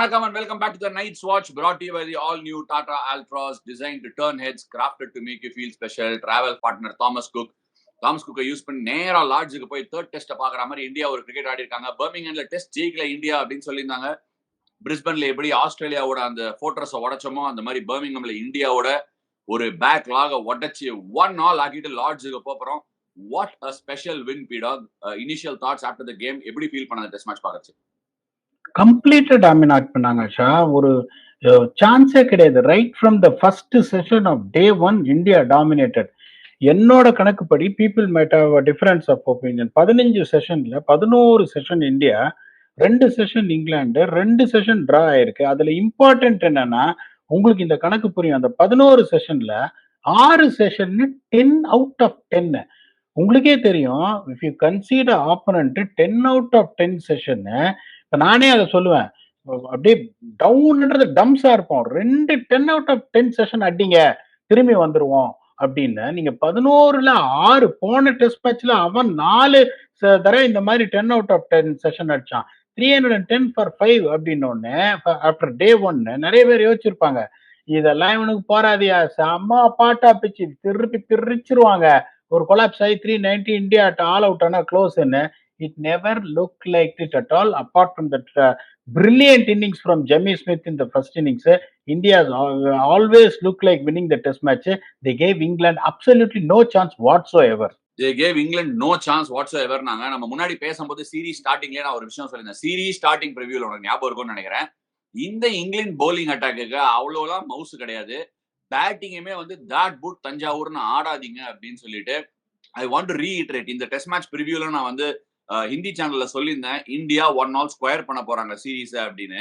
Vanakkam and welcome back to the Night's Watch, brought to you by the all-new Tata Altroz, designed to turn heads, crafted to make you feel special. Travel partner Thomas Cook. Thomas குக்கை use பண்ணி நேரா லார்ட்ஸுக்கு போய் third டெஸ்ட்டை பார்க்குற மாதிரி India ஒரு cricket ஆடி இருக்காங்க. பர்மிங்ஹாம்ல test ஜெயிக்கல India அப்படின்னு சொல்லியிருந்தாங்க. பிரிஸ்பன்ல எப்படி ஆஸ்திரேலியாவோட அந்த ஃபோர்ட்ரஸை உடைச்சோமோ அந்த மாதிரி பர்மிங்ஹாம்ல இந்தியாவோட ஒரு பேக் லாக உடைச்சி 1-0 ஆக்கிட்டு லார்ட்ஸுக்கு போகிறோம். வாட் அ ஸ்பெஷல் வின் பீடாக். Initial thoughts after the game, எப்படி ஃபீல் பண்ண டெஸ்ட் மேட்ச் பார்க்கறது? கம்ப்ளீட்டா டாமினேட் பண்ணாங்க ஷா. ஒரு சான்ஸே கிடையாது. Right from the first session of day 1 India dominated. என்னோட கணக்குப்படி people might have difference of opinion. 15 செஷன்ல 11 செஷன் இந்தியா, 2 செஷன் இங்கிலாந்து, 2 செஷன் டிரா ஆயிருக்கு. அதுல இம்பார்ட்டன்ட் என்னன்னா, உங்களுக்கு இந்த கணக்கு புரியும். அந்த 11 செஷன்ல 6 செஷன் 10 அவுட் ஆஃப் 10. உங்களுக்கே தெரியும், if you consider opponent 10 out of 10 session, நானே அதை சொல்லுவேன், அப்படியே டவுன்ன்றது டம்ஸா இருப்போம். 2 10 அவுட் ஆஃப் 10 செஷன் அடிங்க, திரும்பி வந்துருவோம் அப்படின்னு. நீங்க 11ல 6 போன டெஸ்ட் மேட்ச்ல அவன் 4 தடவை இந்த மாதிரி 10 அவுட் ஆஃப் 10 செஷன் அடிச்சான். 310 for 5 அப்படின்னு ஒண்ணு ஆஃப்டர் டே 1 நிறைய பேர் யோசிச்சிருப்பாங்க, இதெல்லாம் இவனுக்கு போராதியா, செம்ம பாட்டா பிச்சு திருப்பி பிரிச்சிருவாங்க, ஒரு கொலாப்ஸ் ஆகி 390 இந்தியா ஆல் அவுட் ஆனா க்ளோஸ்ன்னு. It never looked like it at all, apart from that brilliant innings from Jimmy Smith in the first innings. India always looked like winning the test match. They gave England absolutely no chance whatsoever. They gave England no chance whatsoever. நாங்க நம்ம முன்னாடி பேசும்போது series ஸ்டார்டிங்லேயே நான் ஒரு விஷயம் சொல்லியிருந்தேன். Series starting ப்ரிவியூல உனக்கு ஞாபகம் இருக்கும்னு நினைக்கிறேன். இந்த இங்கிலாந்து பவுலிங் அட்டாக்கு அவ்வளோலாம் மவுஸ் கிடையாது. பேட்டிங்குமே வந்து தாட் புட் தஞ்சாவூர்னு ஆடாதீங்க அப்படின்னு சொல்லிட்டு ஐ வாண்ட் டு ரீஇட்ரேட். இந்த டெஸ்ட் மேட்ச் ப்ரிவியூல நான் வந்து ஹிந்தி சேனல்ல சொல்லியிருந்தேன், இந்தியா 1-0 ஸ்கொயர் பண்ண போறாங்க சீரீஸ் அப்படின்னு.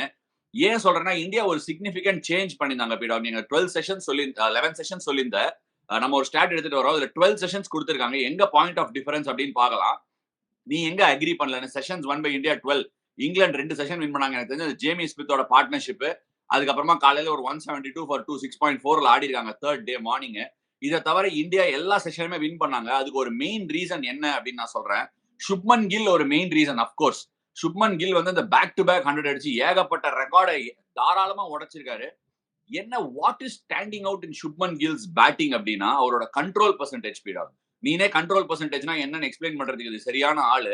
ஏன் சொல்றேன்னா, இந்தியா ஒரு சிக்னிபிகன்ட் சேஞ்ச் பண்ணியிருந்தாங்க. பீடாக், நீங்க 11 செஷன் சொல்லியிருந்த நம்ம ஒரு ஸ்டாட் எடுத்துட்டு வரோம். அதுல 12 செஷன்ஸ் கொடுத்துருக்காங்க. எங்க பாயிண்ட் ஆஃப் டிஃபரன்ஸ் அப்படின்னு பார்க்கலாம். நீ எங்க அக்ரி பண்ணல? Sessions 1 by India 12. England 2 session win பண்ணாங்க. எனக்கு தெரிஞ்சது ஜேமி ஸ்மித்தோட பார்ட்னர்ஷிப். அதுக்கப்புறமா காலையில ஒரு 172 for 2 6.4 ஆடி இருக்காங்க தேர்ட் டே மார்னிங். இதை தவிர இந்தியா எல்லா செஷனுமே வின் பண்ணாங்க. அதுக்கு ஒரு மெயின் ரீசன் என்ன அப்படின்னு நான் சொல்றேன். சுப்மன் கில் ஒரு main reason. Of course Shubman Gill வந்து இந்த பேக் டு பேக் 100 அடிச்சு ஏகப்பட்ட ரெக்கார்டை தாராளமா உடைச்சிருக்காரு. என்ன what is standing out in Shubman Gill's batting அப்படின்னா, அவரோட கண்ட்ரோல் பர்சன்டேஜ். பீடா, நீனே கண்ட்ரோல் பர்சன்டேஜ்னா என்னன்னு எக்ஸ்பிளைன் பண்றதுக்கு இது சரியான ஆளு.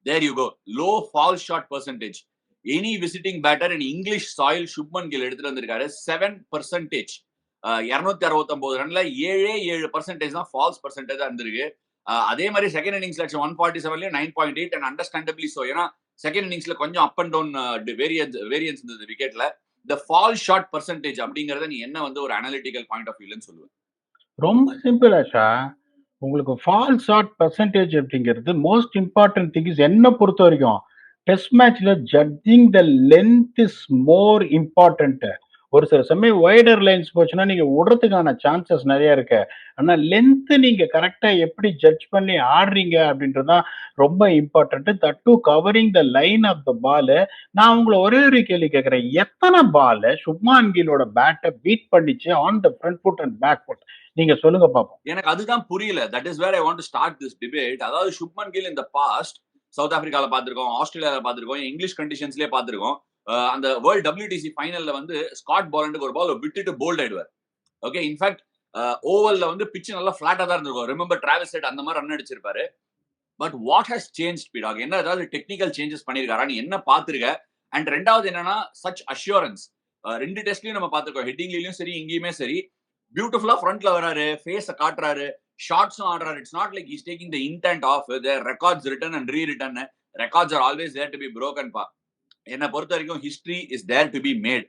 There you go. Low false shot percentage. Any visiting batter in English soil Shubman Gill எடுத்துட்டு வந்திருக்காரு. 7%. 269 ரன்ல 7% தான் ஃபால்ஸ் பர்சன்டேஜா இருந்திருக்கு. அதே மாதிரி செகண்ட் இன்னிங்ஸ்ல 147 9.8 அண்ட் அண்டர்ஸ்டாண்டபிளி சோ. ஏன்னா செகண்ட் இன்னிங்ஸ்ல கொஞ்சம் அப் அண்ட் டவுன் வேரியன்ஸ் இருந்தது விக்கெட்ல. இந்த ஃபால் ஷாட் பர்சன்டேஜ் அப்படிங்கறத நீ என்ன வந்து ஒரு அனலிட்டிக்கல் பாயிண்ட் ஆஃப் வியூன்னு சொல்லுவேன்? ரொம்ப சிம்பிள் ஆஷா. உங்களுக்கு ஃபால் ஷாட் பர்சன்டேஜ் அப்படிங்கிறது மோஸ்ட் இம்பார்ட்டன்ட் திங் இஸ், என்ன பொறுத்த வரைக்கும் டெஸ்ட் மேட்ச்ல judging the length is more important. ஒரு சில சமயம் வைடர் லைன்ஸ் போச்சுன்னா நீங்க விடுறதுக்கான சான்சஸ் நிறைய இருக்கு. ஆனா லென்த் நீங்க கரெக்டா எப்படி ஜட்ஜ் பண்ணி ஆடுறீங்க அப்படின்றதுதான் ரொம்ப important. That to covering the line of the ball. நான் உங்களை ஒரே ஒரு கேள்வி கேட்கிறேன், எத்தனை பால் சுப்மான் கில்லோட பேட்டை பீட் பண்ணிச்சு on the front foot and back foot? நீங்க சொல்லுங்க பாப்போம். எனக்கு அதுதான் புரியல. That is where I want to start this debate. அதாவது சுப்மன் கில் இந்த பாஸ்ட் சவுத் ஆப்பிரிக்கால பாத்துருக்கோம், ஆஸ்திரேலியால பாத்துருக்கோம், இங்கிலீஷ் கண்டிஷன்ஸ்லயே பாத்துருக்கோம். அந்த வேர்ல்ட் WTC ஃபைனல்ல வந்து ஸ்காட் பாலண்டுக்கு ஒரு பால் விட்டுட்டு போல்ட் ஆயிடுவார். ஓகே, இன்ஃபேக்ட் ஓவல்ல வந்து பிச் நல்லா ஃபிளாட்டா தான் இருந்திருக்கும். ரிமெம்பர் டிராவிஸ் ஹெட் அந்த மாதிரி ரன் அடிச்சிருப்பாரு. பட் வாட் ஹஸ் சேஞ்ச் பீடாக்? என்ன ஏதாவது டெக்னிக்கல் சேஞ்சஸ் பண்ணிருக்காரா? நீ என்ன பாத்துருக்க? அண்ட் ரெண்டாவது என்னன்னா, சச் அஷ்யூரன்ஸ். 2 டெஸ்ட்லயும் நம்ம பாத்துருக்கோம், ஹெட்டிங்லயும் சரி இங்கேயுமே சரி. பியூட்டிஃபுல்லா ஃப்ரண்ட்ல வராரு, ஃபேஸ காட்டுறாரு, ஷார்ட்ஸும் ஆடுறாரு. It's not like he's taking the intent of their records written and rewritten. Records are always there to be broken பா. என்ன பொறுத்த வரைக்கும் history is there to be made.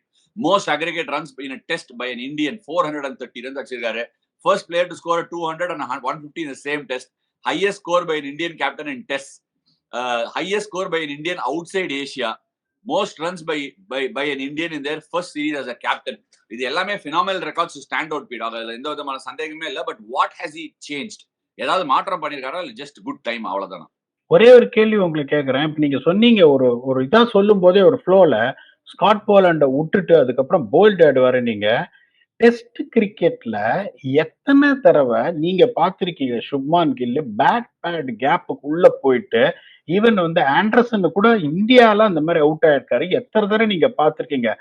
Most aggregate runs in a test by an Indian 430 runs அடிச்சிருக்காரு. First player to score 200 and 150 in the same test. Highest score by an Indian captain in tests. Highest score by an Indian outside Asia. Most runs by an Indian in their first series as a captain. இது எல்லாமே phenomenal records to stand out beat. அதுல எந்த விதமான சந்தேகமே இல்லை. But what has he changed? ஏதாவது மாற்றம் பண்ணிருக்காரா இல்ல ஜஸ்ட் குட் டைம் அவ்வளவுதானா? ஒரே ஒரு கேள்வி உங்களுக்கு கேட்கிறேன். இப்ப நீங்க சொன்னீங்க ஒரு இதா சொல்லும் போதே ஒரு ஃப்ளோல ஸ்காட் போலண்ட விட்டுட்டு அதுக்கப்புறம் போல்ட் ஆடுவாரு. நீங்க டெஸ்ட் கிரிக்கெட்ல எத்தனை தடவை நீங்க பார்த்திருக்கீங்க சுப்மான் கில் பேக் பேட் கேப்புக்குள்ள போயிட்டு ஈவன் வந்து ஆண்டர்சன் கூட இந்தியால அந்த மாதிரி அவுட் ஆயிருக்காரு. எத்தனை தடவை நீங்க பார்த்திருக்கீங்க.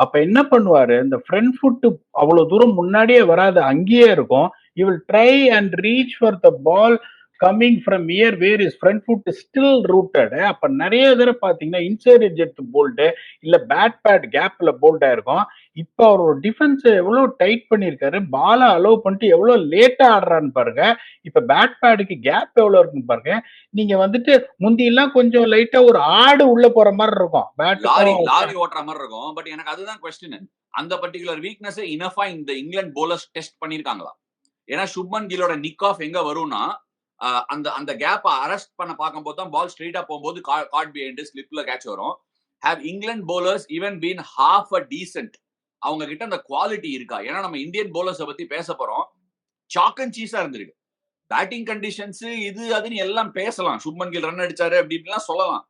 அப்ப என்ன பண்ணுவாரு, இந்த ஃப்ரண்ட் ஃபுட் அவ்வளவு தூரம் முன்னாடியே வராது, அங்கேயே இருக்கும். he will try and reach for the ball coming from here where his front foot is still rooted. அப்ப நிறைய தடவை பாத்தீங்கன்னா இன்சைட் எட்ஜ் எடுத்து போல்டு இல்ல பேட் பேட் கேப்ல போல்ட் ஆயிருக்கும். இப்ப அவரோட டிஃபென்ஸ் எவ்வளவு டைட் பண்ணிருக்காரு, பால அலோவ் பண்ணிட்டு எவ்வளவு லேட்டா ஆடுறான்னு பாருங்க. இப்ப பேட் பேடுக்கு கேப் எவ்வளவு இருக்குன்னு பாருங்க. நீங்க வந்துட்டு முந்தி எல்லாம் கொஞ்சம் லைட்டா ஒரு ஆடு உள்ள போற மாதிரி இருக்கும், லாரி ஓட்டுற மாதிரி இருக்கும். பட் எனக்கு அதுதான் கொஸ்டின், அந்த பர்டிகுலர் வீக்னஸ் இனஃபா இந்த இங்கிலாந்து போலர்ஸ் டெஸ்ட் பண்ணிருக்காங்களா? ஏன்னா சுப்மன் கில்லோட நிக் ஆஃப் எங்க வரும்னா அந்த அந்த கேப்பை அரெஸ்ட் பண்ண பார்க்கும்போது தான் பால் ஸ்ட்ரெயிட்டா போகும்போது காட் பிஹைண்ட் ஸ்லிப்ல கேட்ச் வரும். Have England bowlers even been half a decent? அவங்க கிட்ட அந்த குவாலிட்டி இருக்கா? ஏன்னா நம்ம இந்தியன் போலர்ஸை பத்தி பேச போறோம். சாக் அண்ட் சீஸா இருந்திருக்கு. பேட்டிங் கண்டிஷன்ஸ் இது அதுன்னு எல்லாம் பேசலாம், சுப்மன் கில் ரன் அடிச்சாரு அப்படி இப்படிலாம் சொல்லலாம்.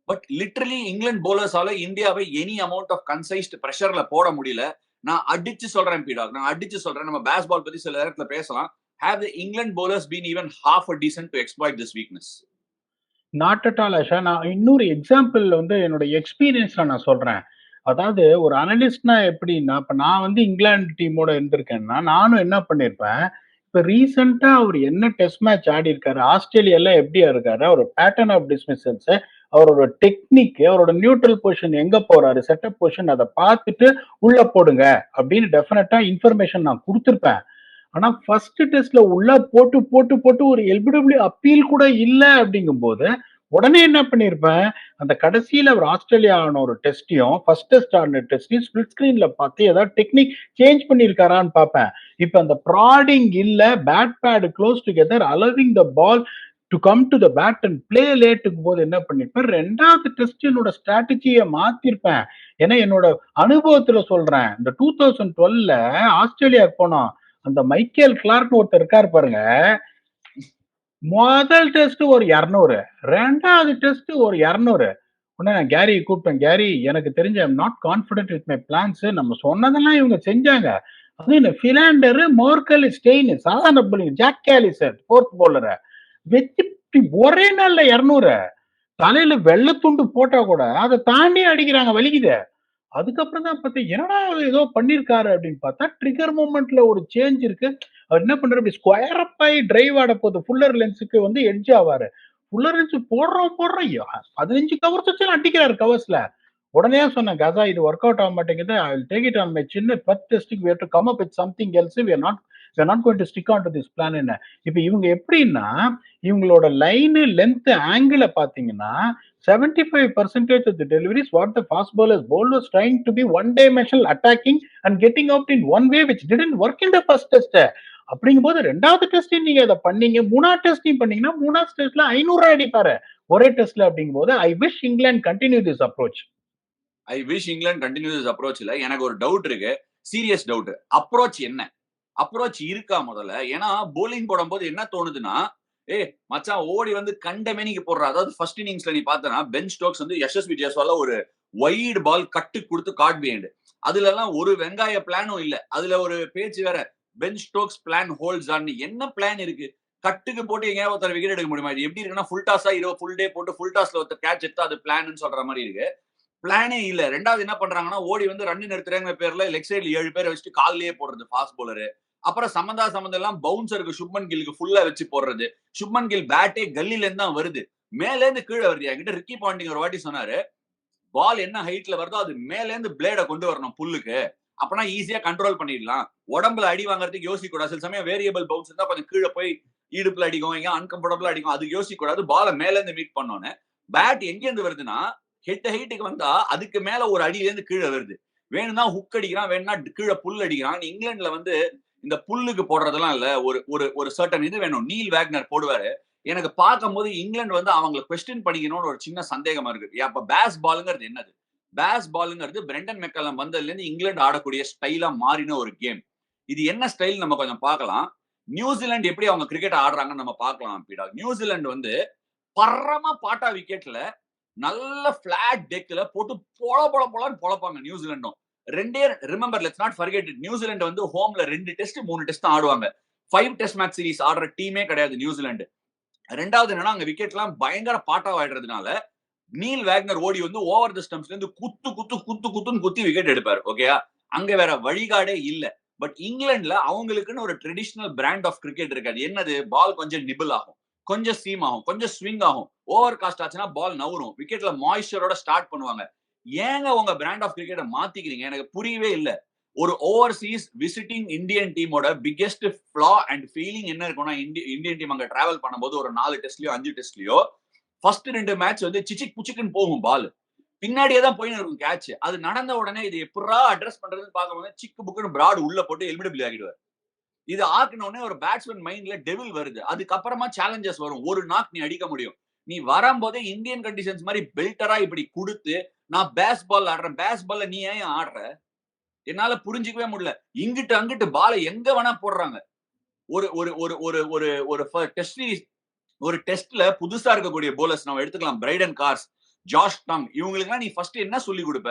பட் லிட்டரலி இங்கிலாந்து போலர்ஸால இந்தியாவை எனி அமௌண்ட் ஆஃப் கன்சைஸ்ட் பிரஷர்ல போட முடியல. நான் அடிச்சு சொல்றேன் பீடாக், நான் அடிச்சு சொல்றேன். நம்ம பேஸ்பால் பத்தி சில நேரத்துல பேசலாம். Have the England bowlers been even half a decent to exploit this weakness? Not at all Asha. நான் இன்னொரு எக்ஸாம்பிள் வந்து என்னோட எக்ஸ்பீரியன்ஸ்ல நான் சொல்றேன். அதாவது ஒரு அனலிஸ்ட்னா எப்படின்னா, இப்ப நான் வந்து இங்கிலாந்து டீமோட இருந்திருக்கேன்னா நானும் என்ன பண்ணிருப்பேன், இப்ப ரீசெண்டா அவர் என்ன டெஸ்ட் மேட்ச் ஆடி இருக்காரு, ஆஸ்திரேலியால எப்படியா இருக்காரு, அவர் பேட்டர்ன் ஆஃப் டிஸ்மிசல்ஸ், அவரோட டெக்னிக், அவரோட நியூட்ரல் பொசிஷன் எங்க போறாரு, செட்டப் பொசிஷன், அதை பார்த்துட்டு உள்ள போடுங்க அப்படின்னு டெஃபினட்டா இன்ஃபர்மேஷன் நான் கொடுத்துருப்பேன். ஆனா ஃபர்ஸ்ட் டெஸ்ட்ல உள்ள போட்டு போட்டு போட்டு ஒரு எல்பிடபிள்யூ அப்பீல் கூட இல்ல அப்படிங்கும் போது உடனே என்ன பண்ணிருப்பேன், அந்த கடைசியில அவர் ஆஸ்திரேலியா ஆன ஒரு டெஸ்டையும் ஃபர்ஸ்ட் டெஸ்ட் ஆன டெஸ்டையும் ஸ்பிளிட் ஸ்கிரீன்ல பார்த்து ஏதாவது டெக்னிக் சேஞ்ச் பண்ணிருக்காரான்னு பார்ப்பேன். இப்ப அந்த ப்ராடிங் இல்ல, bat bat close together allowing the ball to come to the bat and play லேட்டுக்கும் போது என்ன பண்ணிருப்பேன், ரெண்டாவது டெஸ்ட் என்னோட ஸ்ட்ராட்டஜியை மாத்திருப்பேன். ஏன்னா என்னோட அனுபவத்துல சொல்றேன், இந்த 2012 ஆஸ்திரேலியாவுக்கு போனோம். அந்த மைக்கேல் கிளார்க் ஒருத்தர் இருக்காரு பாருங்க, முதல் டெஸ்ட் ஒரு 200, ரெண்டாவது டெஸ்ட் ஒரு 200. உடனே நான் கேரியை கூப்பிட்டேன், கேரி எனக்கு தெரிஞ்ச I'm not confident with my plans, நம்ம சொன்னதெல்லாம் இவங்க செஞ்சாங்க. அது என்ன பிலாண்டரு, மோர்கல், ஸ்டெயின், சாதாரண போலிங், ஜாக் கேலிசர் ஃபோர்த் பவுலரை வச்சு ஒரே நாள்ல 200, தலையில வெள்ளை துண்டு போட்டா கூட அதை தாண்டி அடிக்கிறாங்க, வலிக்குது. அதுக்கப்புறம் தான் பார்த்தேன், என்னடா ஏதோ பண்ணிருக்காரு அப்படின்னு பார்த்தா ட்ரிகர் மூமெண்ட்ல ஒரு சேஞ்ச் இருக்கு. அவர் என்ன பண்றாரு, இப்படி ஸ்கொயர் அப் ஆகி டிரைவ் ஆட போகுது, ஃபுல்லர் லென்ஸுக்கு வந்து எட்ஜ் ஆவாரு. ஃபுல்லர் லென்ஸ் போடுறோம் 15 கவர்ஸ் வச்சு அடிக்கிறாரு கவர்ஸ்ல. உடனே சொன்னேன், கசா இது ஒர்க் அவுட் ஆக மாட்டேங்குது, I will take it on my சின்ன first testing, we have to come up with something else, we are not going to stick on to this plan. என்ன இப்ப இவங்க எப்படின்னா, இவங்களோட லைனு லென்த் ஆங்கிள் பாத்தீங்கன்னா 75% of the deliveries what the fast bowlers was trying to be one dimensional attacking and getting out in one way which didn't work in the first test. அப்படிங்கும் போது ரெண்டாவது test நீங்க அதை பண்ணீங்க, மூணாவது டெஸ்டையும் பண்ணீங்கன்னா மூணாவது டெஸ்ட்ல 500 அடிப்பாரு ஒரே டெஸ்ட்ல. அப்படிங்கும் போது I wish England continue this approach. I wish England continue this approach. இல்ல, எனக்கு ஒரு டவுட் இருக்கு, சீரியஸ் டவுட். அப்ரோச் என்ன, அப்ரோச் இருக்கா முதல்ல? ஏன்னா போலிங் போடும்போது என்ன தோணுதுன்னா, மச்சான் ஓடி வந்து கண்டமேனிக்கு போடுறா. அதாவது ஃபர்ஸ்ட் இன்னிங்ஸ்ல நீ பார்த்தனா பென் ஸ்டோக்ஸ் வந்து யசஸ்வி ஜெய்ஸ்வால ஒரு வைட் பால் கட்டு கொடுத்து காட் பிஹைண்ட், அதுல எல்லாம் ஒரு வெங்காய பிளானும் இல்ல. அதுல ஒரு பேச்சு வேற, Ben Stokes plan holds on. என்ன பிளான் இருக்கு? கட்டுக்கு போட்டு எங்கேயாவது ஒருத்தர் விக்கெட் எடுக்க முடியுமா? இது எப்படி இருக்குன்னா, ஃபுல் டாஸா ஃபுல் டே போட்டு ஃபுல் டாஸ்ல ஒருத்தர் கேட்ச் எடுத்தா அது பிளான் சொல்ற மாதிரி இருக்கு. பிளானே இல்ல. ரெண்டாவது என்ன பண்றாங்கன்னா, ஓடி வந்து ரன் நிறுத்துறேங்க பேர்ல லெக் சைட்ல 7 பேரை வச்சுட்டு கால்லயே போடுறது ஃபாஸ்ட் போலரு. அப்புறம் சம்பந்தம் எல்லாம் பவுன்சருக்கு சுப்மன் கில்லுக்கு ஃபுல்லா வச்சு போடுறது. சுப்மன் கில் பேட்டே கல்லில இருந்து தான் வருது, மேல இருந்து கீழே வருது. என்கிட்ட ரிக்கி பாண்டிங் ஒரு வாட்டி சொன்னாரு, பால் என்ன ஹைட்ல வருதோ அது மேல இருந்து பிளேட கொண்டு வரணும் புல்லுக்கு, அப்பனா ஈஸியா கண்ட்ரோல் பண்ணிடலாம். உடம்புல அடி வாங்குறதுக்கு யோசிக்க கூடாது. சில சமயம் வேரியபிள் பவுன்ஸ் இருந்தா கொஞ்சம் கீழே போய் இடுப்புல அடிக்கும், எங்க அன்கம்ஃபர்டபுளா அடிக்கும், அதுக்கு யோசிக்க கூடாது. பால மேல இருந்து மீட் பண்ணோன்னு. பேட் எங்க இருந்து வருதுன்னா ஹைட்டுக்கு வந்தா அதுக்கு மேல ஒரு அடியில இருந்து கீழே வருது. வேணும்னா ஹுக் அடிக்கிறான், வேணும்னா கீழே புல் அடிக்கிறான். இங்கிலாந்துல வந்து இந்த புல்லுக்கு போடுறதெல்லாம் இல்ல, ஒரு சர்டன் இது வேணும். நீல் வேக்னர் போடுவாரு. எனக்கு பார்க்கும்போது இங்கிலாந்து வந்து அவங்களை கொஸ்டின் பண்ணிக்கணும்னு ஒரு சின்ன சந்தேகமா இருக்கு. அப்ப பேஸ் பாலுங்கிறது என்னது? பேஸ் பாலுங்கிறது பிரெண்டன் மெக்கல்லம் வந்ததுல இருந்து இங்கிலாந்து ஆடக்கூடிய ஸ்டைலா மாறின ஒரு கேம். இது என்ன ஸ்டைல் நம்ம கொஞ்சம் பார்க்கலாம். நியூசிலாந்து எப்படி அவங்க கிரிக்கெட் ஆடுறாங்கன்னு நம்ம பார்க்கலாம். நியூசிலாந்து வந்து பரமா பாட்டா விக்கெட்ல நல்ல பிளாட் டெக்ல போட்டு பொலன்னு பொழப்பாங்க. நியூசிலாண்டும் ரெண்டே remember, let's not forget it, New Zealand வந்து ஹோம்ல 2 டெஸ்ட் 3 டெஸ்ட் ஆடுவாங்க. 5 டெஸ்ட் மேட்ச் சீரிஸ் ஆடுற டீமே கிடையாது நியூசிலாந்து. ரெண்டாவது என்னன்னா அங்க விக்கெட் எல்லாம் பயங்கர பாட்டாவாயிடுறதுனால நீல் வேக்னர் ஓடி வந்து ஓவர் தி ஸ்டம்ப்ஸ்ல இருந்து குத்துன்னு குத்தி விக்கெட் எடுப்பாரு. ஓகேயா? அங்க வேற வழிகாடே இல்ல. பட் இங்கிலாந்துல அவங்களுக்குன்னு ஒரு ட்ரெடிஷனல் பிராண்ட் ஆஃப் கிரிக்கெட் இருக்காது. என்னது? பால் கொஞ்சம் நிபிள் ஆகும், கொஞ்சம் சீம் ஆகும், கொஞ்சம் ஸ்விங் ஆகும். ஓவர் காஸ்ட் ஆச்சுன்னா பால் நவுரும். விக்கெட்ல மாய்ஸ்சரோட ஸ்டார்ட் பண்ணுவாங்க. ஏங்க உங்க பிராண்ட் ஆஃப் கிரிக்கெட்டை மாத்திக்கிறீங்க? எனக்கு புரியவே இல்ல. ஒரு ஓவர்சீஸ் விசிட்டிங் இந்தியன் டீமோட பிக்கெஸ்ட் ஃப்ளா அண்ட் ஃபீலிங் என்ன இருக்கும்னா, இந்தியன் டீம் அங்க டிராவல் பண்ணும்போது ஒரு 4 டெஸ்ட்லயோ 5 டெஸ்ட்லயோ ஃபர்ஸ்ட் 2 மேட்ச் வந்து சிச்சிக் புச்சிக்குன்னு போகும் பால். பின்னாடியே தான் போயின்னு இருக்கும் கேட்ச். அது நடந்த உடனே இது எப்படிரா அட்ரஸ் பண்றதுன்னு பார்க்கும்போது சிக்கு புக்குன்னு பிராட் உள்ள போட்டு எலிமினபிள் ஆகிடுவார். இது ஆக்குன உடனே ஒரு பேட்ஸ்மேன் மைண்ட்ல டெவில் வருது. அதுக்கப்புறமா சேலஞ்சஸ் வரும். ஒரு நாக் நீ அடிக்க முடியும். நீ வரும்போதே இந்தியன் கண்டிஷன்ஸ் மாதிரி பெல்டரா இப்படி கொடுத்து நான் பேஸ் பால் ஆடுறேன். பேஸ் பால்ல நீ ஏன் ஆடுற? என்னால புரிஞ்சுக்கவே முடியல. இங்கிட்டு அங்கிட்டு பாலை எங்க வேணா போடுறாங்க. ஒரு ஒரு ஒரு ஒரு ஒரு ஒரு டெஸ்ட் சீரிஸ் ஒரு டெஸ்ட்ல புதுசா இருக்கக்கூடிய போலர்ஸ் நம்ம எடுத்துக்கலாம். பிரைடன் கார்ஸ், ஜாஷ் டங் இவங்களுக்குலாம் நீ ஃபர்ஸ்ட் என்ன சொல்லி கொடுப்ப?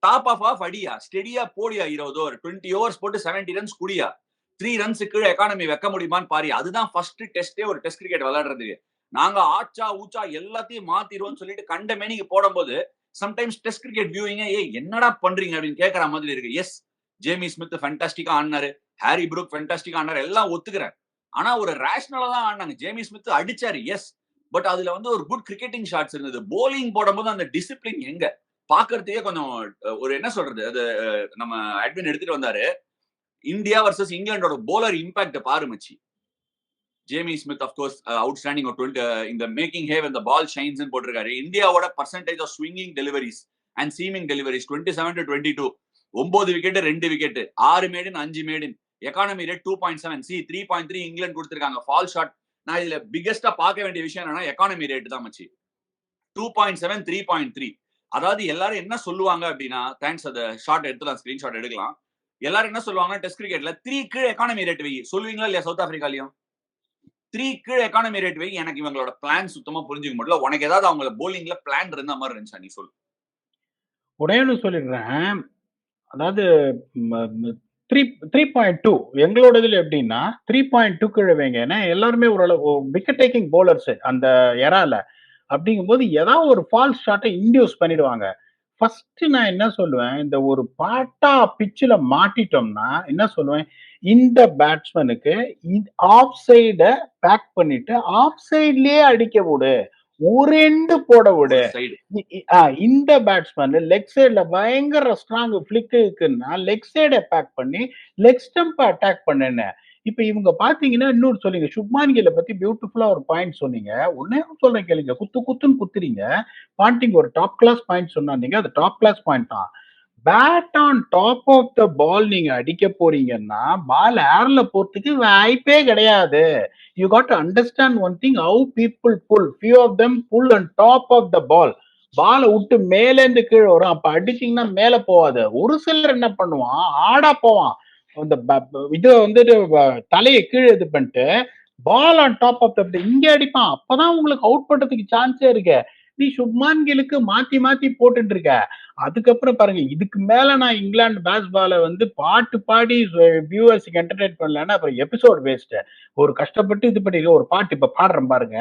டாப் ஆஃப் அடியா, ஸ்டெடியா போடியா 20 ஓவர் 20 ஓவர்ஸ் போட்டு 70 ரன்ஸ் குடியா. 3 ரன்ஸ் கீழ எக்கானமி வைக்க முடியுமான்னு பாரு. அதுதான் ஃபர்ஸ்ட் டெஸ்டே ஒரு டெஸ்ட் கிரிக்கெட் விளையாடுறதுக்கு. நாங்க ஆச்சா ஊச்சா எல்லாத்தையும் மாத்திருவோம்னு சொல்லிட்டு கண்ட மேனிக்கு போடும்போது சம்டைம்ஸ் டெஸ்ட் கிரிக்கெட் வியூயிங்க என்னடா பண்றீங்க அப்படின்னு கேட்கற மாதிரி இருக்கு. எஸ், ஜேமி ஸ்மித் ஃபேண்டாஸ்டிக்கா ஆடினாரு, ஹாரி புரூக் ஃபேண்டாஸ்டிக்கா ஆடினாரு, எல்லாம் ஒத்துக்கிறேன். ஆனா ஒரு ரேஷனலா தான் ஆடினாங்க. ஜேமி ஸ்மித் அடிச்சாரு, எஸ். பட் அதுல வந்து ஒரு குட் கிரிக்கெட்டிங் ஷாட்ஸ் இருந்தது. போலிங் போடும்போது அந்த டிசிப்ளின் எங்க? பாக்குறதுக்கே கொஞ்சம் ஒரு என்ன சொல்றது, அது நம்ம அட்வின் எடுத்துட்டு வந்தாரு. இந்தியா வர்சஸ் இங்கிலாண்டோட போலர் இம்பாக்ட் பாரு மச்சி. Jamie Smith of course outstanding இந்த making hey when the ball shines ன்னு போட்டிருக்காரு. இந்தியாவோட percentage of swinging deliveries and seaming deliveries 27-22. 9 wicket 2 wicket, 6 maiden 5 maiden, economy rate 2.7. சி 3.3 இங்கிலாந்து கொடுத்திருக்காங்க. ஃபால் ஷாட் நான் இதுல பிக்கெஸ்டா பார்க்க வேண்டிய விஷயம் என்னன்னா எக்கானமி ரேட் தான் மச்சி. 2.7 3.3. அதாவது எல்லாரும் என்ன சொல்லுவாங்க அப்படின்னா, தேங்க்ஸ் அந்த ஷாட் எடுத்துலாம், ஸ்கிரீன்ஷாட் எடுக்கலாம். எல்லாரும் என்ன சொல்லுவாங்கன்னா டெஸ்ட் கிரிக்கெட்ல 3 கீழ எக்கானமி ரேட் வை. சொல்லுவீங்களா இல்லையா? சவுத் ஆப்பிரிக்காலையும் 3 கீழ எக்கானமி ரேட் வை. எனக்கு இவங்களோட பிளான் சுத்தமா புரிஞ்சுக்க முடியல. உனக்கு ஏதாவது அவங்க போலிங்ல பிளான் இருந்த மாதிரி இருந்துச்சா? நீ சொல்லு. ஒரே ஒன்று சொல்லிடுறேன். அதாவது 3.2 எங்களோட இதுல எப்படின்னா 3.2 கீழே வைங்க. ஏன்னா எல்லாருமே ஓரளவு விக்கெட் டேக்கிங் போலர்ஸ் அந்த எரால. அப்படிங்கும்போது ஏதாவது ஒரு ஃபால்ஸ் ஷாட்டை இன்டியூஸ் பண்ணிடுவாங்க. ஃபர்ஸ்ட் நான் என்ன சொல்லுவேன், இந்த ஒரு பாட்டா பிச்சில் மாட்டிட்டோம்னா என்ன சொல்லுவேன், இந்த பேட்ஸ்மேனுக்கு ஆஃப் சைட பேக் பண்ணிட்டு ஆஃப் சைட்லயே அடிக்க விடு, ஒரு எண்டு போட விடு. இந்த பேட்ஸ்மேன் லெக் சைட்ல பயங்கர ஸ்ட்ராங் பிளிக் இருக்குன்னா லெக் சைட பேக் பண்ணி லெக் ஸ்டம்ப் அட்டாக் பண்ணுன்னு. இப்ப இவங்க பாத்தீங்கன்னா இன்னொரு சொல்லுங்க, சுப்மான் கில்ல பத்தி பியூட்டிஃபுல்லா ஒரு பாயிண்ட் சொன்னீங்க. ஒன்னே சொல்றேன் கேளுங்க, குத்துன்னு குத்துறீங்க. பாண்டிங் ஒரு டாப் கிளாஸ் பாயிண்ட் சொன்னாங்க, அது டாப் கிளாஸ் பாயிண்ட் தான். Bat on top of the ball நீங்க அடிக்க போறீங்கன்னா பால் ஏர்ல போறதுக்கு வாய்ப்பே கிடையாது. You got to understand one thing, how people pull, few of them pull on top of the ball. பாலை விட்டு மேல இருந்து கீழே வரும். அப்ப அடிச்சீங்கன்னா மேல போவாது. ஒரு சிலர் என்ன பண்ணுவான், ஆடா போவான், அந்த இது வந்துட்டு தலையை கீழே இது பண்ணிட்டு ball on top of the இங்க அடிப்பான். அப்பதான் உங்களுக்கு அவுட் பண்றதுக்கு சான்ஸே இருக்கு. நீ சுப்மான் கிலுக்கு மாத்தி மாத்தி போட்டுட்டு இருக்க. அதுக்கப்புறம் பாருங்க, இதுக்கு மேல நான் இங்கிலாந்து பேஸ் பால வந்து பாட்டு பாடி வியூவர்ஸுக்கு என்டர்டைன் பண்ணலன்னா அப்புறம் எபிசோட் வேஸ்ட். ஒரு கஷ்டப்பட்டு இது பண்ணி ஒரு பாட்டு இப்ப பாடுறேன் பாருங்க.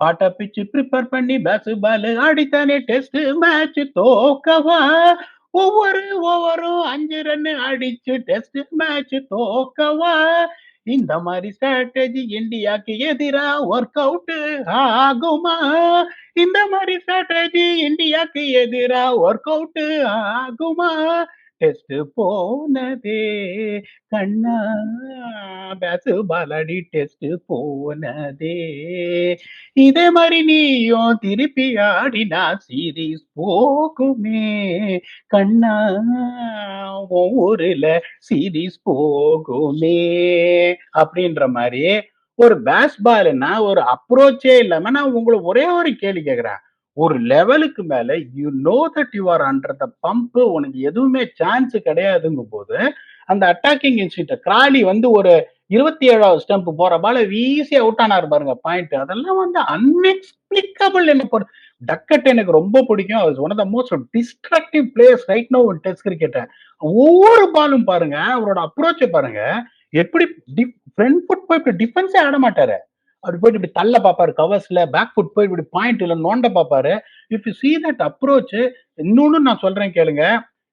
பாட்டை பிச்சு ப்ரிப்பேர் பண்ணி பேஸ் பால் ஆடித்தானே டெஸ்ட் மேட்ச் தோக்கவா, ஒவ்வொரு ஓவரும் 5 ரன் அடிச்சு டெஸ்ட் மேட்ச் தோக்கவா, இந்த மாதிரி ஸ்ட்ராட்டஜி இந்தியாக்கு எதிரா ஒர்க் அவுட் ஆகுமா, இந்த மாதிரி ஸ்ட்ராட்டஜி இந்தியாக்கு எதிரா ஒர்க் அவுட் ஆகுமா, டெஸ்ட் போனதே கண்ணா, பேசு பாலாடி டெஸ்ட் போனதே, இதே மாதிரி நீயும் திருப்பி ஆடினா சீரீஸ் போகுமே கண்ணா, ஊர்ல சீரீஸ் போகுமே அப்படின்ற மாதிரி ஒரு பேஸ் பால்னா ஒரு அப்ரோச்சே இல்லாம நான் உங்களை ஒரே ஒரு கேள்வி கேட்கிறேன். ஒரு லெவலுக்கு மேல you know that you are under the pump, உனக்கு எதுவுமே சான்ஸ் கிடையாதுங்கும் போது அந்த அட்டாக்கிங் இன்ஸ்டிங்க்ட் கிராலி வந்து ஒரு 27வது ஸ்டம்ப் போற பால வீசி அவுட் ஆனார் பாருங்க பாயிண்ட், அதெல்லாம் வந்து அன்எக்ஸ்பிளிகபிள். என்ன டக்கட் எனக்கு ரொம்ப பிடிக்கும். அது one of the most destructive players right now in test cricket. ஒவ்வொரு பாலும் பாருங்க, அவரோட அப்ரோச்சை பாருங்க, எப்படி ஃப்ரண்ட் ஃபுட் போய் டிஃபென்ஸே ஆட மாட்டாரு. அப்படி போயிட்டு இப்படி தள்ள பாப்பாரு கவர்ஸ்ல, பேக் ஃபுட் போய் இப்படி பாயிண்ட்ல நோண்ட பாப்பாரு. If you see that approach, இன்னொன்னு நான் சொல்றேன் கேளுங்க.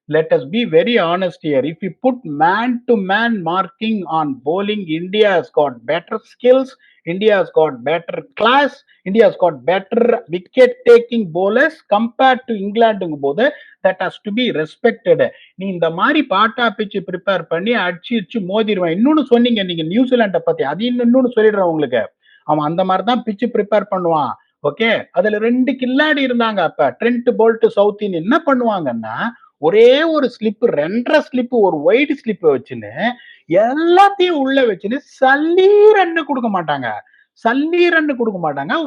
Let us be very honest here. If you put man to man marking on bowling, India has got better skills, India has got better class, India has got better wicket taking bowlers compared to England போது that has to be respected. நீ இந்த மாதிரி பாட்டா பிச்சு prepare பண்ணி அடிச்சு மோதிடுவேன். இன்னொன்னு சொன்னீங்க நீங்க நியூசிலாண்டை பத்தி, அது இன்னொன்னு சொல்லிடுறேன் உங்களுக்கு. அவன் அந்த மாதிரி தான் பிச்சு ப்ரிப்பேர் பண்ணுவான். ஓகே, அதுல 2 கில்லாடி இருந்தாங்க. அப்ப ட்ரெண்ட் போல்ட் சவுத்தின் என்ன பண்ணுவாங்கன்னா, ஒரே ஒரு ஸ்லிப், 2.5 ஸ்லிப், ஒரு வைட் ஸ்லிப் வச்சுன்னு எல்லாத்தையும் உள்ள வச்சுன்னு சல்லி ரன்னு கொடுக்க மாட்டாங்க.